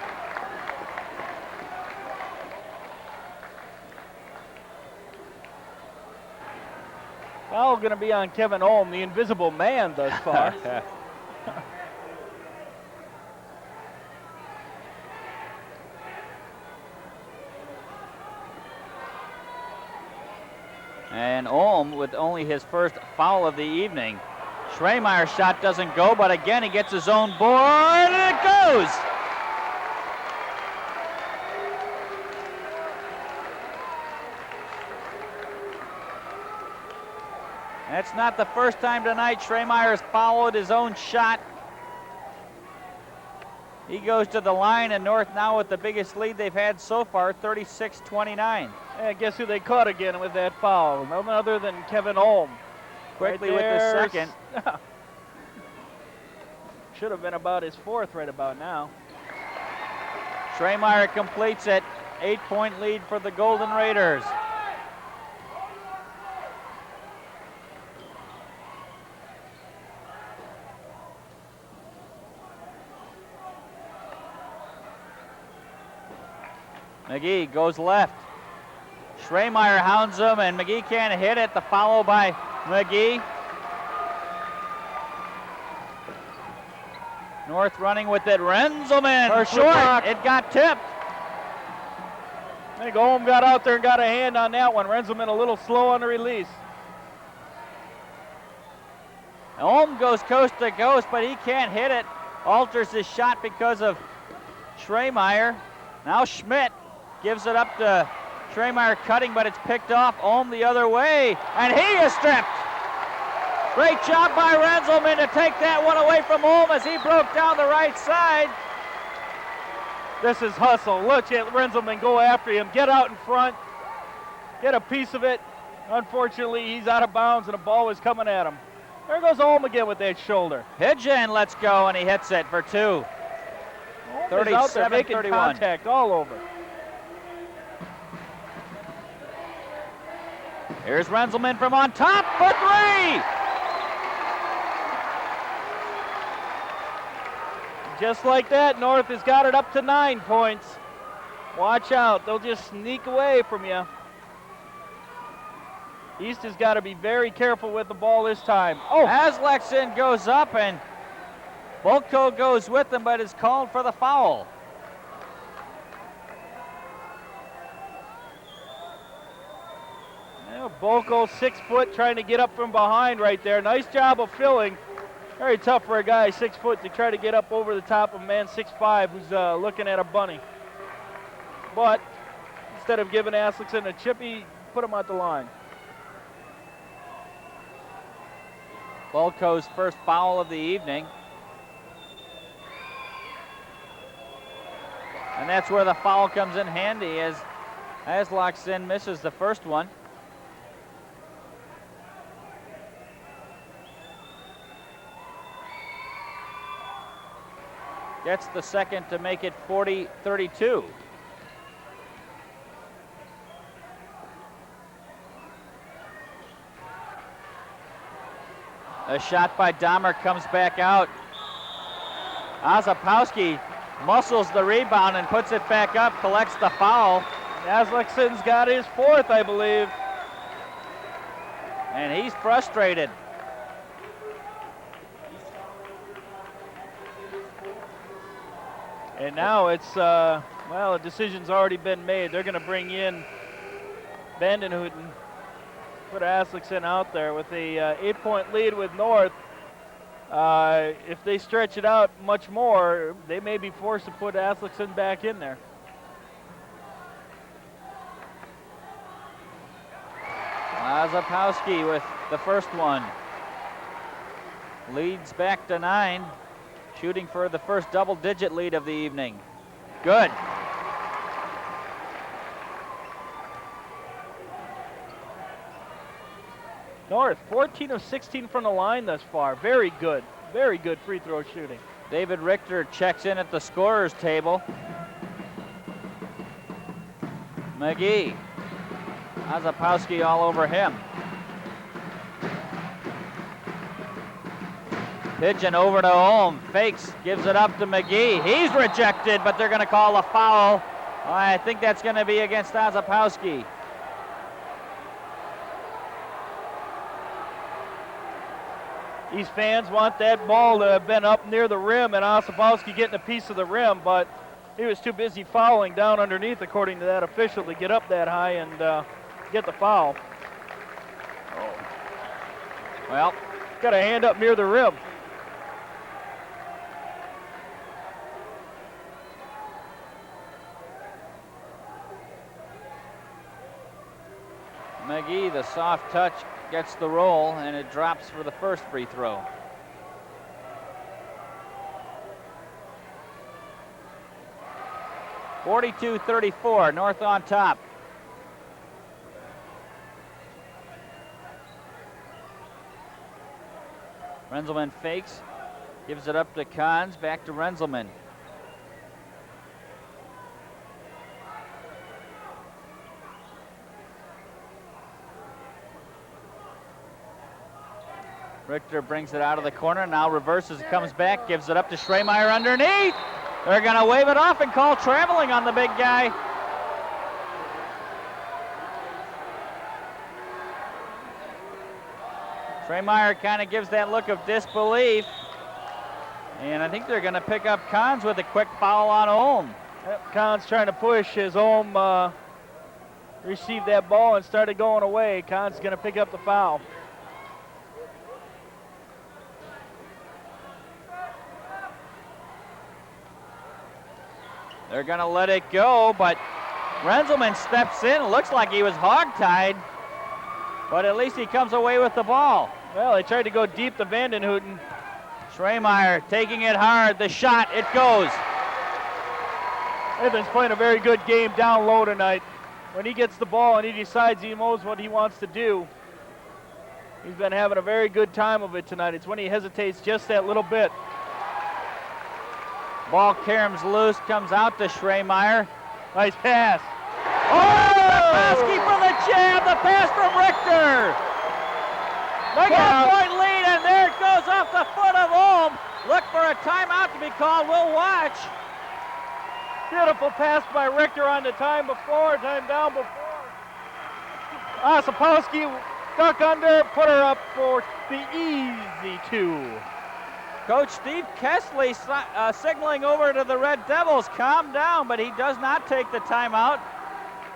Foul going to be on Kevin Ohm, the invisible man thus far. And Ohm with only his first foul of the evening. Schreemeyer's shot doesn't go, but again he gets his own board, and it goes! That's not the first time tonight Schremeyer has followed his own shot. He goes to the line, and North now with the biggest lead they've had so far, 36-29. And guess who they caught again with that foul? None other than Kevin Ohm. Quickly right with the second. Should have been about his fourth right about now. Schremeyer completes it. 8-point lead for the Golden Raiders. McGee goes left. Schremeyer hounds him, and McGee can't hit it. The follow by McGee. North running with it. Renzelman for short. It got tipped. I think Ohm got out there and got a hand on that one. Renzelman a little slow on the release. Ohm goes coast to coast, but he can't hit it. Alters his shot because of Schremeyer. Now Schmidt gives it up to Schremeyer cutting, but it's picked off. Ohm the other way, and he is stripped. Great job by Renzelman to take that one away from Ohm as he broke down the right side. This is hustle. Look at Renzelman go after him. Get out in front. Get a piece of it. Unfortunately, he's out of bounds, and the ball was coming at him. There goes Ohm again with that shoulder. Pigeon lets go, and he hits it for two. 37-31. Contact all over. Here's Renzelman from on top for three. Just like that, North has got it up to 9 points. Watch out, they'll just sneak away from you. East has got to be very careful with the ball this time. Oh, Aslaksen goes up, and Bolko goes with him, but is called for the foul. Yeah, Bolko, 6 foot, trying to get up from behind right there. Nice job of filling. Very tough for a guy 6 foot to try to get up over the top of a man 6'5" who's looking at a bunny. But instead of giving Aslaksen a chip, he put him at the line. Bolko's first foul of the evening. And that's where the foul comes in handy as Aslaksen misses the first one. Gets the second to make it 40-32. A shot by Dahmer comes back out. Ozapowski muscles the rebound and puts it back up, collects the foul. Aslaksen's got his 4th, I believe. And he's frustrated. And now it's, well, a decision's already been made. They're going to bring in Vandenhouten, put Aslaksen out there with a 8-point lead with North. If they stretch it out much more, they may be forced to put Aslaksen back in there. Ozapowski with the first one. Leads back to 9. Shooting for the first double-digit lead of the evening. Good. North, 14 of 16 from the line thus far. Very good free throw shooting. David Richter checks in at the scorer's table. McGee. Ozapowski all over him. Pigeon over to Ohm, fakes, gives it up to McGee. He's rejected, but they're going to call a foul. I think that's going to be against Ozapowski. These fans want that ball to have been up near the rim and Ozapowski getting a piece of the rim, but he was too busy fouling down underneath, according to that official, to get up that high and get the foul. Well, got a hand up near the rim. McGee, the soft touch, gets the roll, and it drops for the first free throw. (42-34), North on top. Renzelman fakes, gives it up to Kahns, back to Renzelman. Richter brings it out of the corner, now reverses, comes back, gives it up to Schremeyer underneath. They're going to wave it off and call traveling on the big guy. Schremeyer kind of gives that look of disbelief. And I think they're going to pick up Kahns with a quick foul on Ohm. Yep, Kahns trying to push as Ohm received that ball and started going away. Kahns going to pick up the foul. They're going to let it go, but Renzelman steps in. Looks like he was hogtied, but at least he comes away with the ball. Well, they tried to go deep to Vandenhouten. Schremeyer taking it hard. The shot, it goes. Nathan's playing a very good game down low tonight. When he gets the ball and he decides he knows what he wants to do, he's been having a very good time of it tonight. It's when he hesitates just that little bit. Ball caroms loose, comes out to Schremeyer. Nice pass. Oh! Lasky for the jab, the pass from Richter. They got a point lead, and there it goes off the foot of Ohm. Look for a timeout to be called. We'll watch. Beautiful pass by Richter on the time down before. Ozapowski duck under, put her up for the easy 2. Coach Steve Kessley signaling over to the Red Devils, calm down, but he does not take the timeout.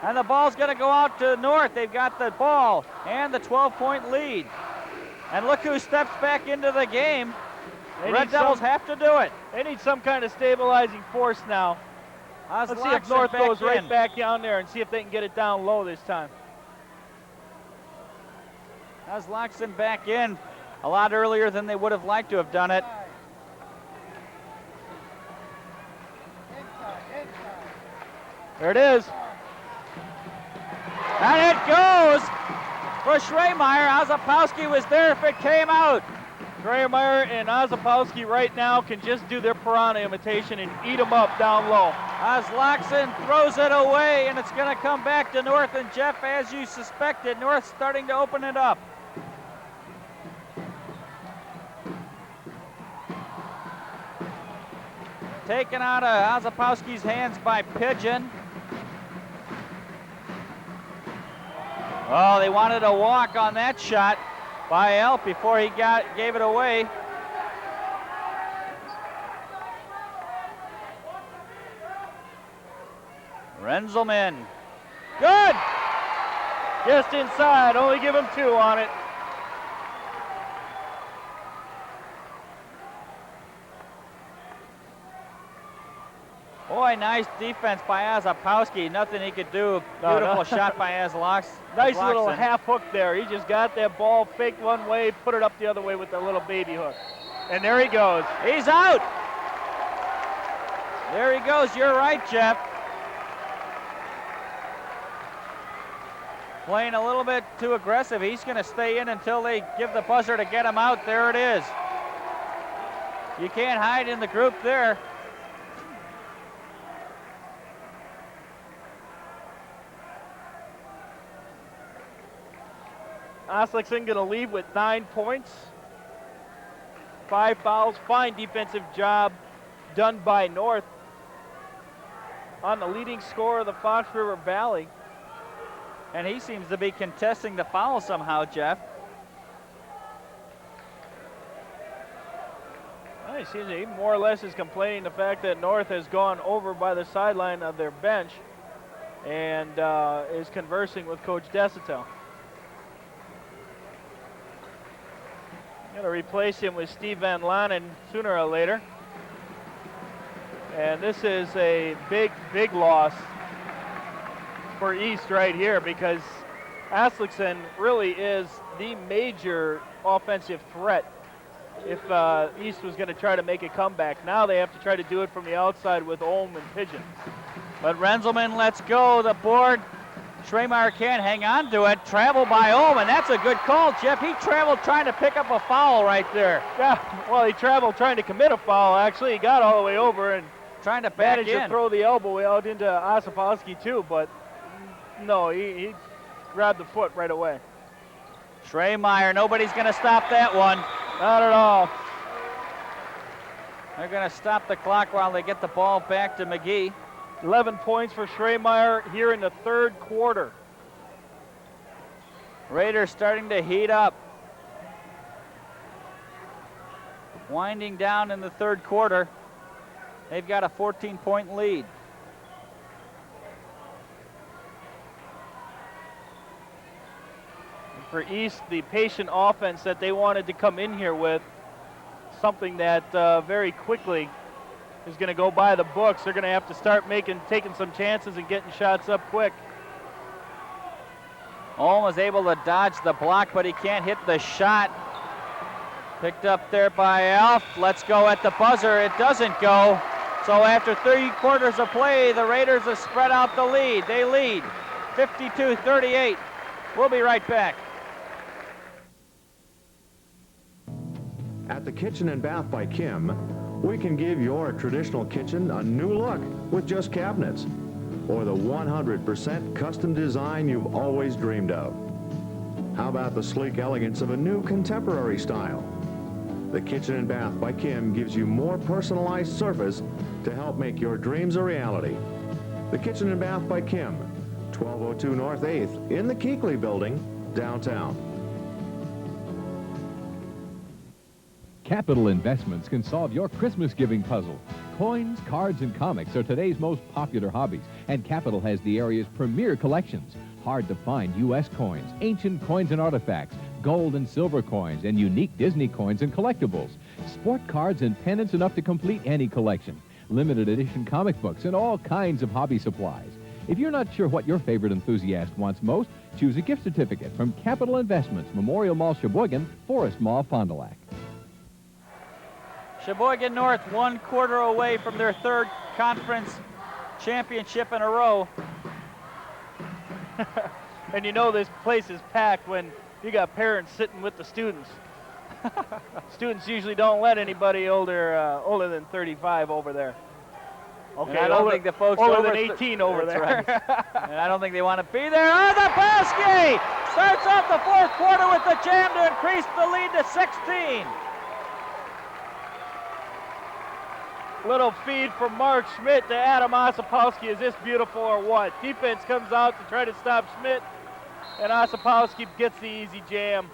And the ball's going to go out to North. They've got the ball and the 12-point lead. And look who steps back into the game. Red Devils have to do it. They need some kind of stabilizing force now. Let's see if North goes right back down there and see if they can get it down low this time. Loxton back in a lot earlier than they would have liked to have done it. There it is. And it goes for Schremeyer. Ozapowski was there if it came out. Schremeyer and Ozapowski right now can just do their piranha imitation and eat them up down low. Loxton throws it away, and it's going to come back to North. And Jeff, as you suspected, North's starting to open it up. Taken out of Ozapowski's hands by Pigeon. Oh, they wanted a walk on that shot by Elp before he gave it away. Renzelman. Good! Just inside, only give him 2 on it. Boy, nice defense by Ozapowski. Nothing he could do. Beautiful shot by Loxton. Nice little half hook there. He just got that ball, faked one way, put it up the other way with the little baby hook. And there he goes. He's out. There he goes. You're right, Jeff. Playing a little bit too aggressive. He's going to stay in until they give the buzzer to get him out. There it is. You can't hide in the group there. Oslexon going to leave with 9 points, 5 fouls. Fine defensive job done by North on the leading scorer of the Fox River Valley. And he seems to be contesting the foul somehow, Jeff. Well, he seems he more or less is complaining the fact that North has gone over by the sideline of their bench and is conversing with Coach Desitel. Going to replace him with Steve Van Lanen sooner or later. And this is a big, big loss for East right here because Aslakson really is the major offensive threat if East was going to try to make a comeback. Now they have to try to do it from the outside with Ulm and Pigeon. But Renzelman lets go the board. Schremeyer can't hang on to it. Travel by Ulm, and that's a good call, Jeff. He traveled trying to pick up a foul right there. Yeah, well, he traveled trying to commit a foul, actually. He got all the way over and trying to back managed to throw the elbow out into Osipowski, too, but no, he grabbed the foot right away. Schremeyer, nobody's going to stop that one. Not at all. They're going to stop the clock while they get the ball back to McGee. 11 points for Schremeyer here in the 3rd quarter. Raiders starting to heat up. Winding down in the 3rd quarter. They've got a 14-point lead. For East, the patient offense that they wanted to come in here with, something that very quickly is going to go by the books. They're going to have to start taking some chances and getting shots up quick. Ulm was able to dodge the block, but he can't hit the shot. Picked up there by Alf. Let's go at the buzzer. It doesn't go. So after 3 quarters of play, the Raiders have spread out the lead. They lead 52-38. We'll be right back. At the Kitchen and Bath by Kim, we can give your traditional kitchen a new look with just cabinets, or the 100% custom design you've always dreamed of. How about the sleek elegance of a new contemporary style? The Kitchen and Bath by Kim gives you more personalized service to help make your dreams a reality. The Kitchen and Bath by Kim, 1202 North 8th in the Keekly Building, downtown. Capital Investments can solve your Christmas giving puzzle. Coins, cards, and comics are today's most popular hobbies, and Capital has the area's premier collections. Hard to find U.S. coins, ancient coins and artifacts, gold and silver coins, and unique Disney coins and collectibles. Sport cards and pennants enough to complete any collection. Limited edition comic books and all kinds of hobby supplies. If you're not sure what your favorite enthusiast wants most, choose a gift certificate from Capital Investments, Memorial Mall Sheboygan, Forest Mall Fond du Lac. Sheboygan North 1/4 away from their third conference championship in a row. And you know this place is packed when you got parents sitting with the students. Students usually don't let anybody older than 35 over there. Okay, and I don't think the folks older over than 18 over there. Right. And I don't think they want to be there. Oh, the basket starts off the fourth quarter with the jam to increase the lead to 16. Little feed from Mark Schmidt to Adam Osipowski. Is this beautiful or what? Defense comes out to try to stop Schmidt, and Osipowski gets the easy jam.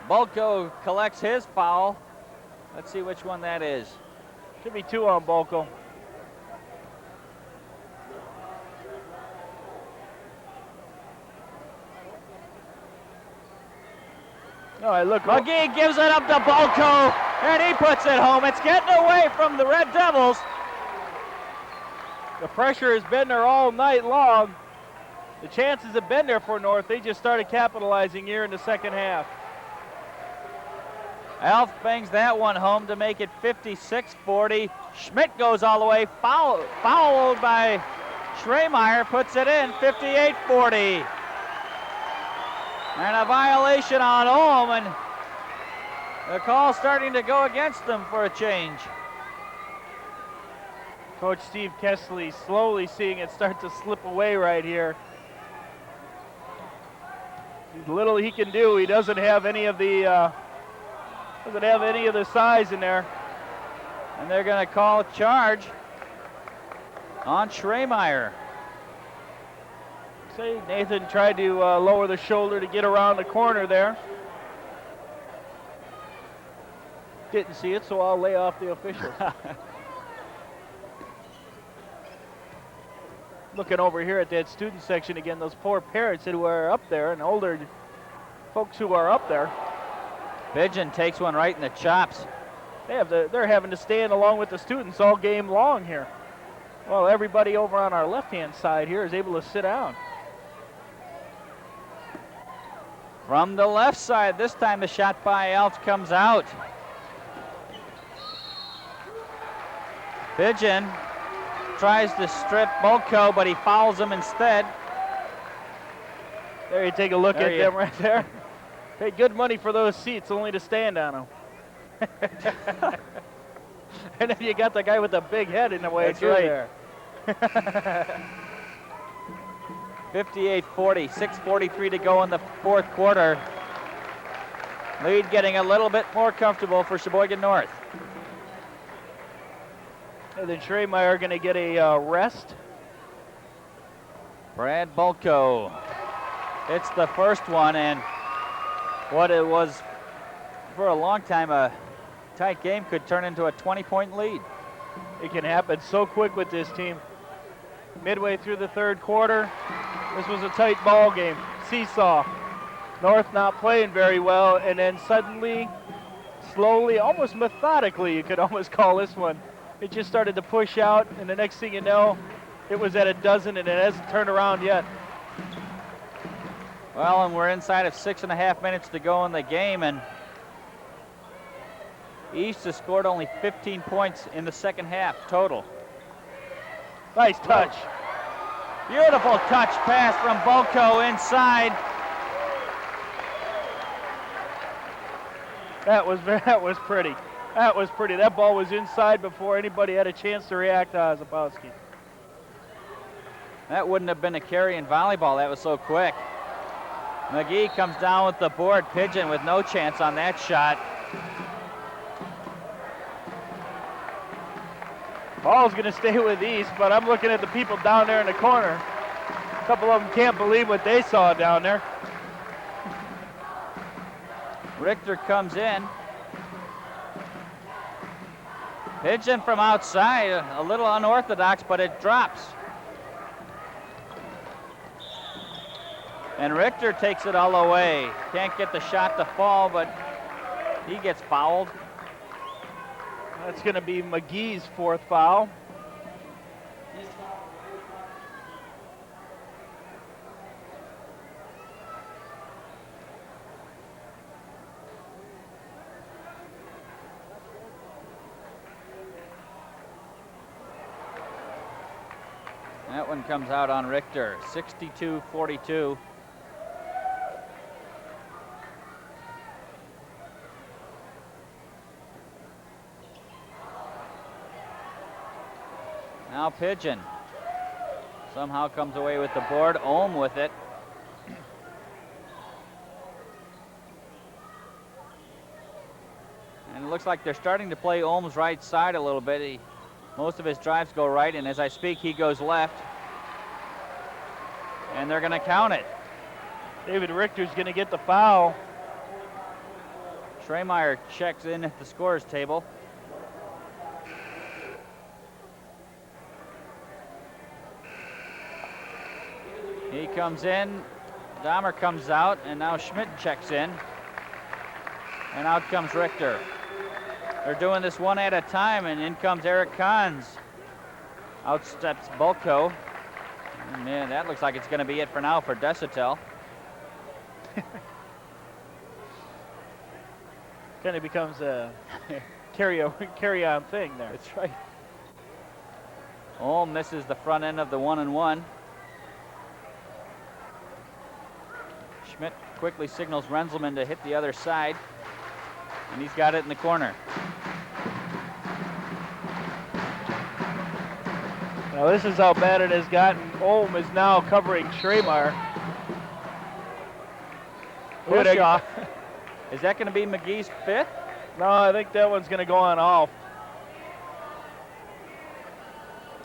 Bulko collects his foul. Let's see which one that is. Should be 2 on Bulko. All right, look. McGee gives it up to Bulko, and he puts it home. It's getting away from the Red Devils. The pressure has been there all night long. The chances have been there for North. They just started capitalizing here in the second half. Alf bangs that one home to make it 56-40. Schmidt goes all the way, fouled by Schremeyer, puts it in, 58-40. And a violation on Ohm, and the call starting to go against them for a change. Coach Steve Kessley slowly seeing it start to slip away right here. Little he can do. He doesn't have any of the size in there. And they're going to call a charge on Schremeyer. Say Nathan tried to lower the shoulder to get around the corner there. Didn't see it, so I'll lay off the officials. Looking over here at that student section again, those poor parents who are up there and older folks who are up there. Pigeon takes one right in the chops. They're having to stand along with the students all game long here. Well, everybody over on our left-hand side here is able to sit down. From the left side, this time the shot by Alf comes out. Pigeon tries to strip Bulko, but he fouls him instead. There you take a look at them right there. Pay good money for those seats, only to stand on them. And then you got the guy with the big head in the way through there. 58-40, 6:43 to go in the fourth quarter. Lead getting a little bit more comfortable for Sheboygan North. And then Schremeyer going to get a rest. Brad Bulko hits the first one, and what it was for a long time a tight game could turn into a 20-point lead. It can happen so quick with this team. Midway through the third quarter, this was a tight ball game. Seesaw. North not playing very well, and then suddenly, slowly, almost methodically, you could almost call this one. It just started to push out, and the next thing you know, it was at a dozen, and it hasn't turned around yet. Well, and we're inside of 6.5 minutes to go in the game, and East has scored only 15 points in the second half total. Nice touch. Beautiful touch pass from Bulko inside. That was pretty. That was pretty. That ball was inside before anybody had a chance to react to Osipowski. That wouldn't have been a carry in volleyball. That was so quick. McGee comes down with the board. Pigeon with no chance on that shot. Ball's going to stay with East, but I'm looking at the people down there in the corner. A couple of them can't believe what they saw down there. Richter comes in. Pigeon from outside, a little unorthodox, but it drops. And Richter takes it all away. Can't get the shot to fall, but he gets fouled. That's going to be McGee's 4th foul. That one comes out on Richter, 62-42. Now Pigeon somehow comes away with the board. Ohm with it. And it looks like they're starting to play Ohm's right side a little bit. Most of his drives go right, and as I speak, he goes left. And they're going to count it. David Richter's going to get the foul. Schremeyer checks in at the scorer's table. He comes in, Dahmer comes out, and now Schmidt checks in. And out comes Richter. They're doing this one at a time, and in comes Eric Kahns. Out steps Bulko. And man, that looks like it's going to be it for now for Desatel. Kind of becomes a carry-on thing there. That's right. Ohm misses the front end of the 1-and-1. Schmidt quickly signals Renzelman to hit the other side, and he's got it in the corner. Now this is how bad it has gotten. Ohm is now covering Schremeyer. Push off. Is that going to be McGee's 5th? No, I think that one's going to go on Alf.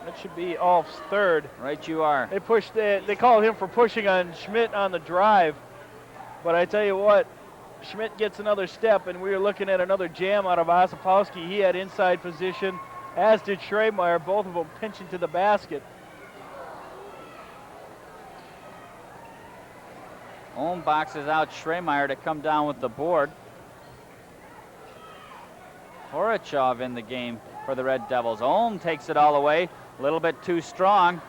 That should be Alf's 3rd. Right you are. They called him for pushing on Schmidt on the drive. But I tell you what, Schmidt gets another step, and we were looking at another jam out of Osipowski. He had inside position, as did Schremeyer, both of them pinching to the basket. Ohm boxes out Schremeyer to come down with the board. Horochov in the game for the Red Devils. Ohm takes it all away, a little bit too strong.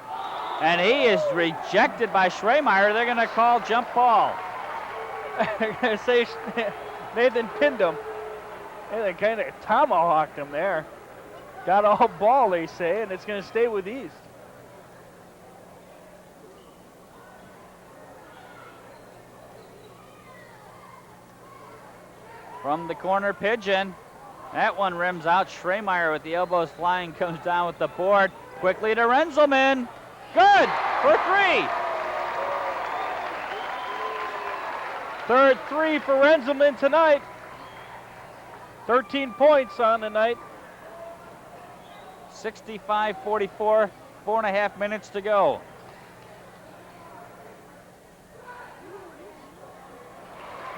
And he is rejected by Schremeyer. They're going to call jump ball. They're going to say Nathan pinned him. And they kind of tomahawked him there. Got all ball, they say, and it's going to stay with East. From the corner, Pigeon. That one rims out. Schremeyer with the elbows flying comes down with the board. Quickly to Renzelman. Good for 3. 3rd 3 for Renzelman tonight. 13 points on the night. 65-44, 4.5 minutes to go.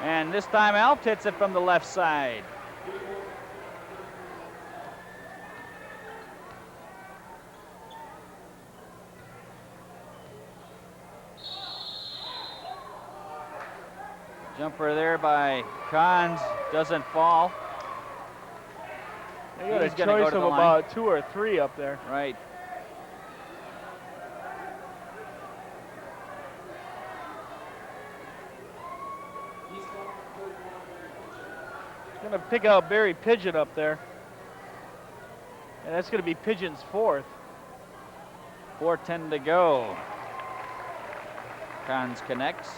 And this time Alf hits it from the left side. Jumper there by Kahns, doesn't fall. They got a choice of about 2 or 3 up there. Right. Going to pick out Barry Pigeon up there. And that's going to be Pigeon's 4th. 4:10 to go. Kahns connects.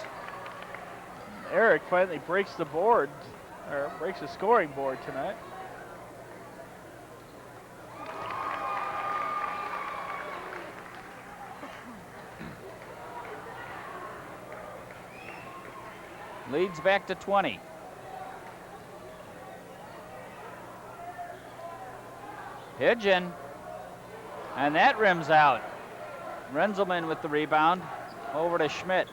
Eric finally breaks the board, or breaks the scoring board tonight. Leads back to 20. Pigeon, and that rims out. Renzelman with the rebound, over to Schmidt.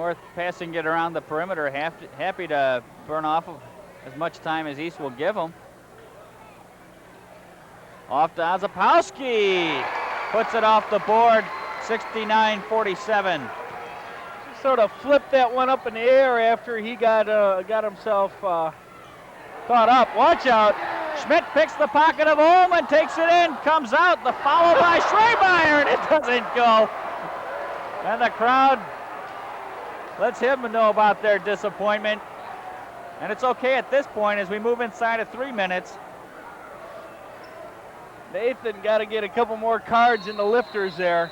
North passing it around the perimeter, happy to burn off of as much time as East will give them. Off to Ozapowski. Puts it off the board, 69-47. Sort of flipped that one up in the air after he got himself caught up. Watch out. Schmidt picks the pocket of Ohm and takes it in. Comes out. The follow by Schremeyer, and it doesn't go. And the crowd lets him know about their disappointment. And it's okay at this point as we move inside of 3 minutes. Nathan got to get a couple more cards in the lifters there.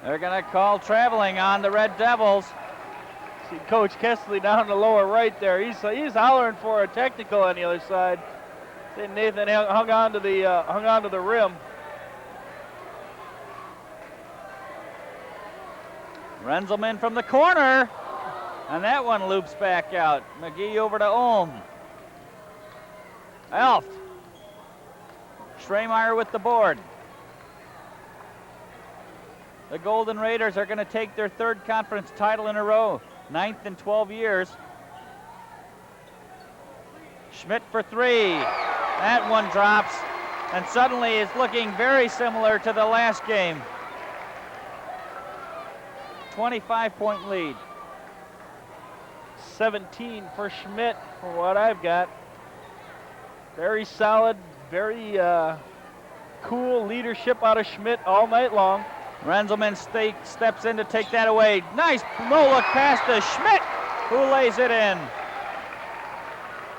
They're going to call traveling on the Red Devils. See Coach Kessley down the lower right there. He's hollering for a technical on the other side. See Nathan hung on to the rim. Renzelman from the corner, and that one loops back out. McGee over to Ohm. Elft. Schremeyer with the board. The Golden Raiders are going to take their third conference title in a row, 9th in 12 years. Schmidt for three. That one drops, and suddenly is looking very similar to the last game. 25-point lead. 17 for Schmidt from what I've got. Very solid, very cool leadership out of Schmidt all night long. Renzelman steps in to take that away. Nice no-look pass to Schmidt, who lays it in.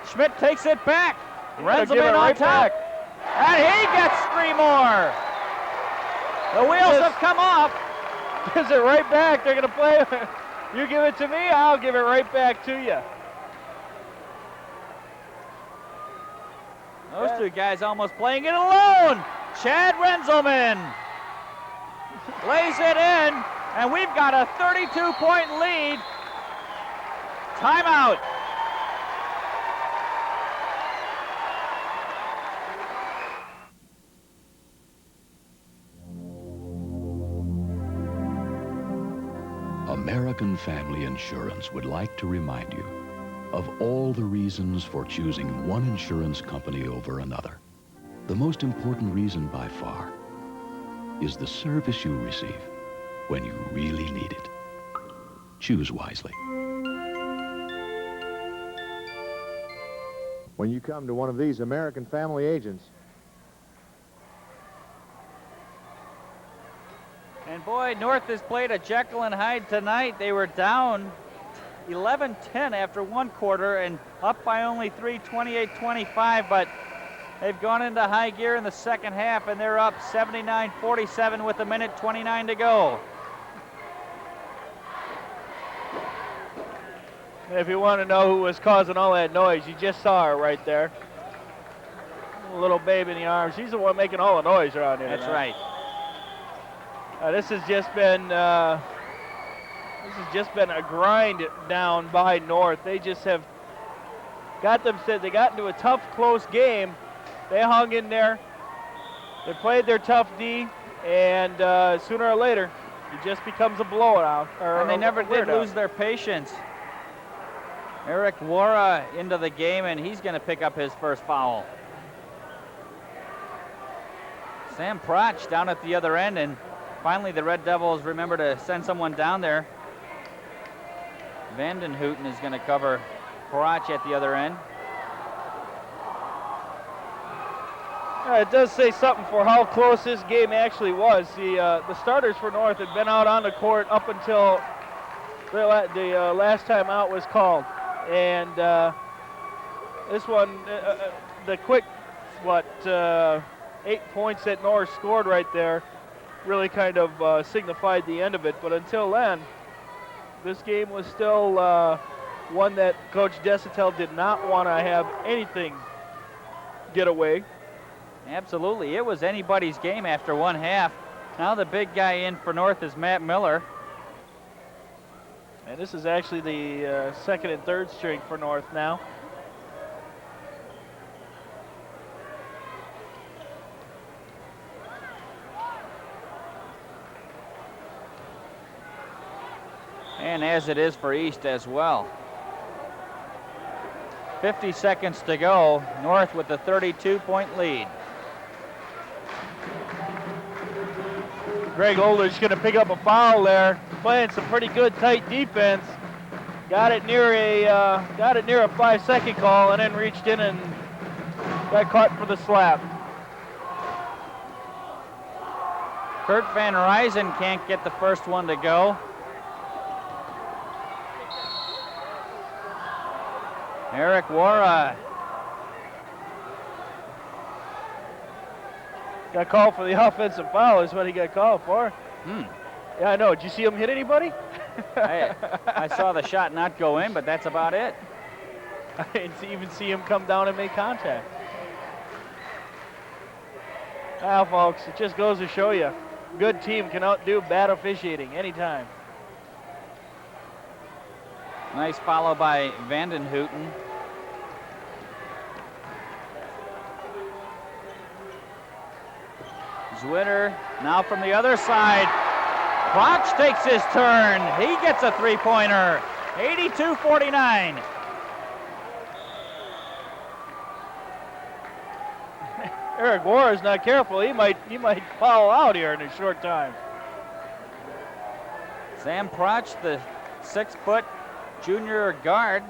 Schmidt takes it back. Renzelman on top. And he gets three more. The wheels have come off. Gives it right back. They're going to play. You give it to me, I'll give it right back to you. Those two guys almost playing it alone. Chad Renzelman lays it in, and we've got a 32-point lead. Timeout. American Family Insurance would like to remind you of all the reasons for choosing one insurance company over another. The most important reason by far is the service you receive when you really need it. Choose wisely. When you come to one of these American Family agents, and boy, North has played a Jekyll and Hyde tonight. They were down 11-10 after one quarter and up by only 3, 28-25, but they've gone into high gear in the second half, and they're up 79-47 with 1:29 to go. If you want to know who was causing all that noise, you just saw her right there. Little baby in the arms. She's the one making all the noise around here. That's right. This has just been a grind down by North. They just have got they got into a tough, close game. They hung in there. They played their tough D, and sooner or later, it just becomes a blowout. And they never did lose their patience. Eric Wara into the game, and he's going to pick up his first foul. Sam Proch down at the other end, and finally the Red Devils remember to send someone down there. Vanden Hooten is going to cover Proch at the other end. It does say something for how close this game actually was. The starters for North had been out on the court up until the last time out was called. And this one, the quick, 8 points that North scored right there really kind of signified the end of it. But until then, this game was still one that Coach Desitel did not want to have anything get away. Absolutely. It was anybody's game after one half. Now the big guy in for North is Matt Miller. And this is actually the second and third string for North now. And as it is for East as well. 50 seconds to go. North with the 32-point lead. Greg Oldridge going to pick up a foul there. Playing some pretty good tight defense. Got it near a 5-second call, and then reached in and got caught for the slap. Kurt Van Ryzen can't get the first one to go. Eric Wara. Got called for the offensive foul is what he got called for. Yeah, I know. Did you see him hit anybody? I saw the shot not go in, but that's about it. I didn't even see him come down and make contact. Well, folks, it just goes to show you, good team can outdo bad officiating anytime. Nice follow by Vanden Hooten. Zwitter now from the other side. Proch takes his turn. He gets a three-pointer. 82-49. Eric Wara is not careful. He might foul out here in a short time. Sam Proch, the 6-foot junior guard.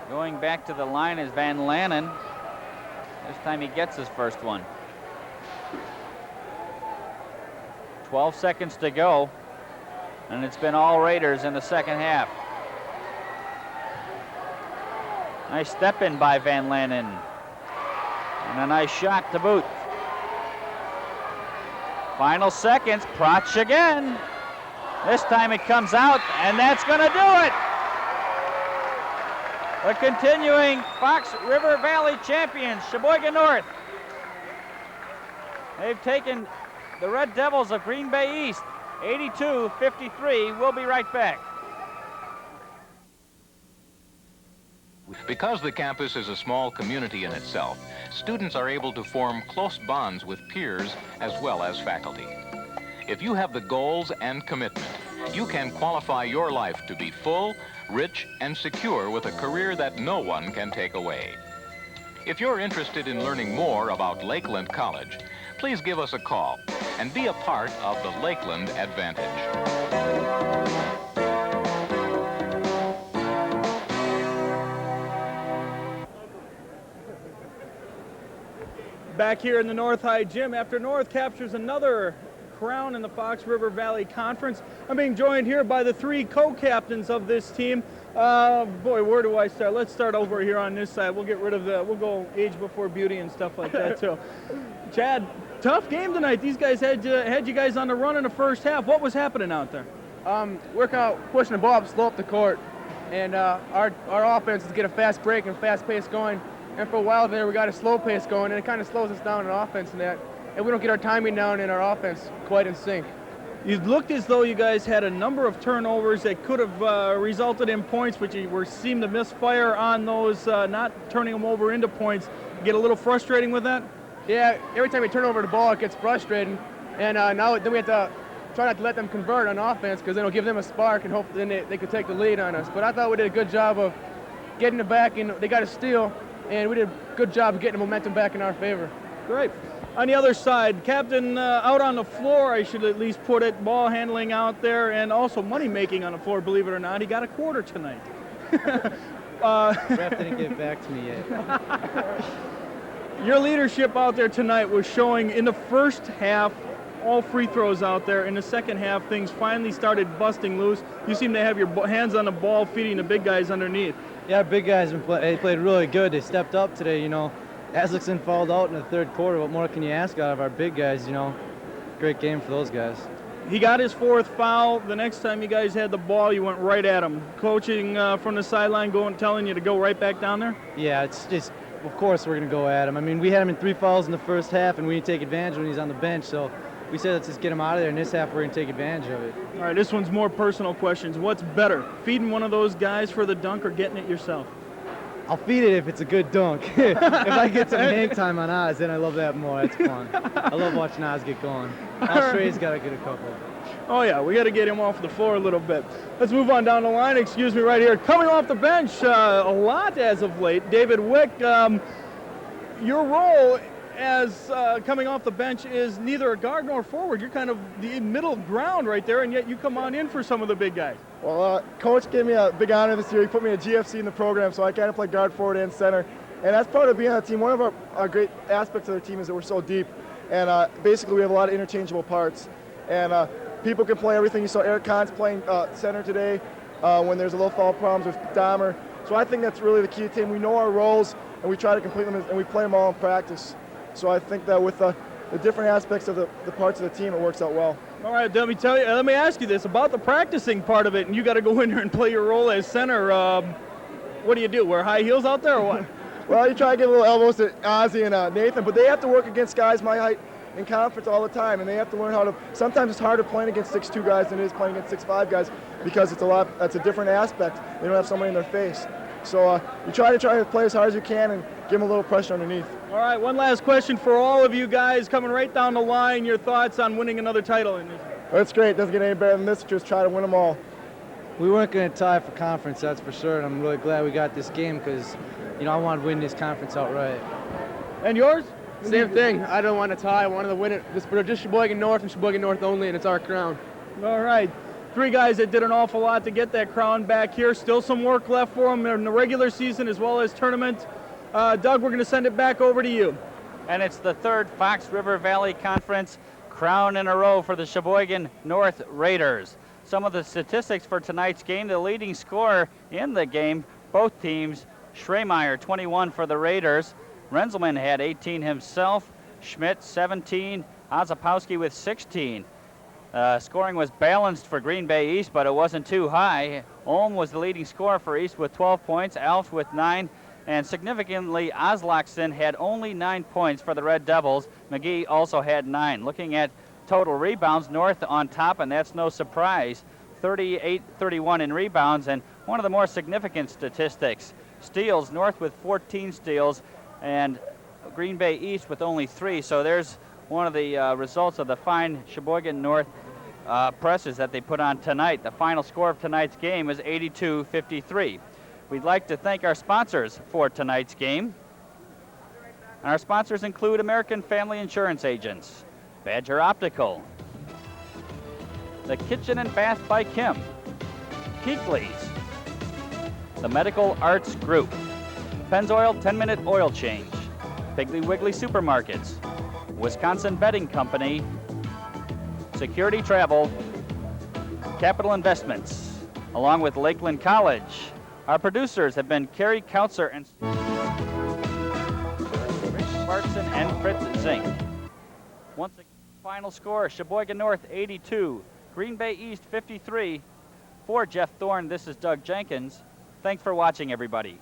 Going back to the line is Van Lanen. This time he gets his first one. 12 seconds to go, and it's been all Raiders in the second half. Nice step in by Van Lanen. And a nice shot to boot. Final seconds, Proch again. This time it comes out, and that's going to do it. The continuing Fox River Valley champions, Sheboygan North. They've taken the Red Devils of Green Bay East, 82-53. We'll be right back. Because the campus is a small community in itself, students are able to form close bonds with peers as well as faculty. If you have the goals and commitment, you can qualify your life to be full, rich, and secure with a career that no one can take away. If you're interested in learning more about Lakeland College, please give us a call and be a part of the Lakeland Advantage. Back here in the North High Gym after North captures another crown in the Fox River Valley Conference. I'm being joined here by the three co-captains of this team. Boy, where do I start? Let's start over here on this side. We'll get rid of we'll go age before beauty and stuff like that too. Chad, tough game tonight. These guys had you guys on the run in the first half. What was happening out there? We're kind of pushing the ball up slow up the court, and our offense is to get a fast break and fast pace going. And for a while there, we got a slow pace going, and it kind of slows us down in offense and that. And we don't get our timing down in our offense quite in sync. You looked as though you guys had a number of turnovers that could have resulted in points, but you seemed to misfire on those, not turning them over into points. Get a little frustrating with that? Yeah, every time we turn over the ball, it gets frustrating. And then we have to try not to let them convert on offense, because then it'll give them a spark and hope then they could take the lead on us. But I thought we did a good job of getting it back, and they got a steal, and we did a good job of getting the momentum back in our favor. Great. On the other side, captain out on the floor, I should at least put it, ball handling out there, and also money making on the floor, believe it or not. He got a quarter tonight. Ref didn't get back to me yet. Your leadership out there tonight was showing in the first half, all free throws out there. In the second half, things finally started busting loose. You seem to have your hands on the ball, feeding the big guys underneath. Yeah, big guys they played really good. They stepped up today, you know. Aslickson fouled out in the third quarter. What more can you ask out of our big guys, you know? Great game for those guys. He got his fourth foul. The next time you guys had the ball, you went right at him. Coaching from the sideline, telling you to go right back down there? Yeah, it's just, of course we're going to go at him. I mean, we had him in 3 fouls in the first half, and we need to take advantage when he's on the bench. So we said, let's just get him out of there. In this half, we're going to take advantage of it. All right, this one's more personal questions. What's better, feeding one of those guys for the dunk or getting it yourself? I'll feed it if it's a good dunk. If I get some hang time on Oz, then I love that more. That's fun. I love watching Oz get going. Australia's got to get a couple. Oh, yeah, we got to get him off the floor a little bit. Let's move on down the line. Excuse me, right here. Coming off the bench a lot as of late, David Wick. Your role as coming off the bench is neither a guard nor forward. You're kind of the middle ground right there, and yet you come on in for some of the big guys. Well, Coach gave me a big honor this year. He put me in GFC in the program, so I kind of play guard, forward, and center. And that's part of being on the team. One of our great aspects of the team is that we're so deep. And basically, we have a lot of interchangeable parts. And people can play everything. You saw Eric Kahn's playing center today when there's a little foul problems with Dahmer. So I think that's really the key to the team. We know our roles, and we try to complete them, and we play them all in practice. So I think that with the different aspects of the parts of the team, it works out well. All right, let me ask you this about the practicing part of it, and you got to go in there and play your role as center. What do? Wear high heels out there or what? Well, you try to give a little elbows to Ozzie and Nathan, but they have to work against guys my height in conference all the time, and they have to learn how to. Sometimes it's harder playing against 6'2" guys than it is playing against 6'5" guys because that's a different aspect. They don't have somebody in their face. So you try to play as hard as you can and give them a little pressure underneath. All right, one last question for all of you guys coming right down the line. Your thoughts on winning another title in this? That's great. It doesn't get any better than this. Just try to win them all. We weren't going to tie for conference, that's for sure, and I'm really glad we got this game because, I want to win this conference outright. And yours? Same thing. I don't want to tie. I wanted to win it. Just Sheboygan North and Sheboygan North only, and it's our crown. All right. 3 guys that did an awful lot to get that crown back here. Still some work left for them in the regular season as well as tournament. Doug, we're going to send it back over to you. And it's the 3rd Fox River Valley Conference crown in a row for the Sheboygan North Raiders. Some of the statistics for tonight's game, the leading scorer in the game, both teams, Schremeyer, 21 for the Raiders. Renzelman had 18 himself. Schmidt, 17. Ozapowski with 16. Scoring was balanced for Green Bay East, but it wasn't too high. Ulm was the leading scorer for East with 12 points, Alf with 9, and significantly, Oslaxon had only 9 points for the Red Devils. McGee also had 9. Looking at total rebounds, North on top, and that's no surprise. 38-31 in rebounds, and one of the more significant statistics, steals, North with 14 steals, and Green Bay East with only 3, so there's one of the results of the fine Sheboygan North presses that they put on tonight. The final score of tonight's game is 82-53. We'd like to thank our sponsors for tonight's game. Our sponsors include American Family Insurance Agents, Badger Optical, the Kitchen and Bath by Kim, Keekly's, the Medical Arts Group, Pennzoil 10-Minute Oil Change, Piggly Wiggly Supermarkets, Wisconsin Bedding Company, Security Travel, Capital Investments, along with Lakeland College. Our producers have been Kerry Kautzer and Rick Spartson and Fritz Zink. Once again, final score, Sheboygan North 82, Green Bay East 53. For Jeff Thorne, this is Doug Jenkins. Thanks for watching, everybody.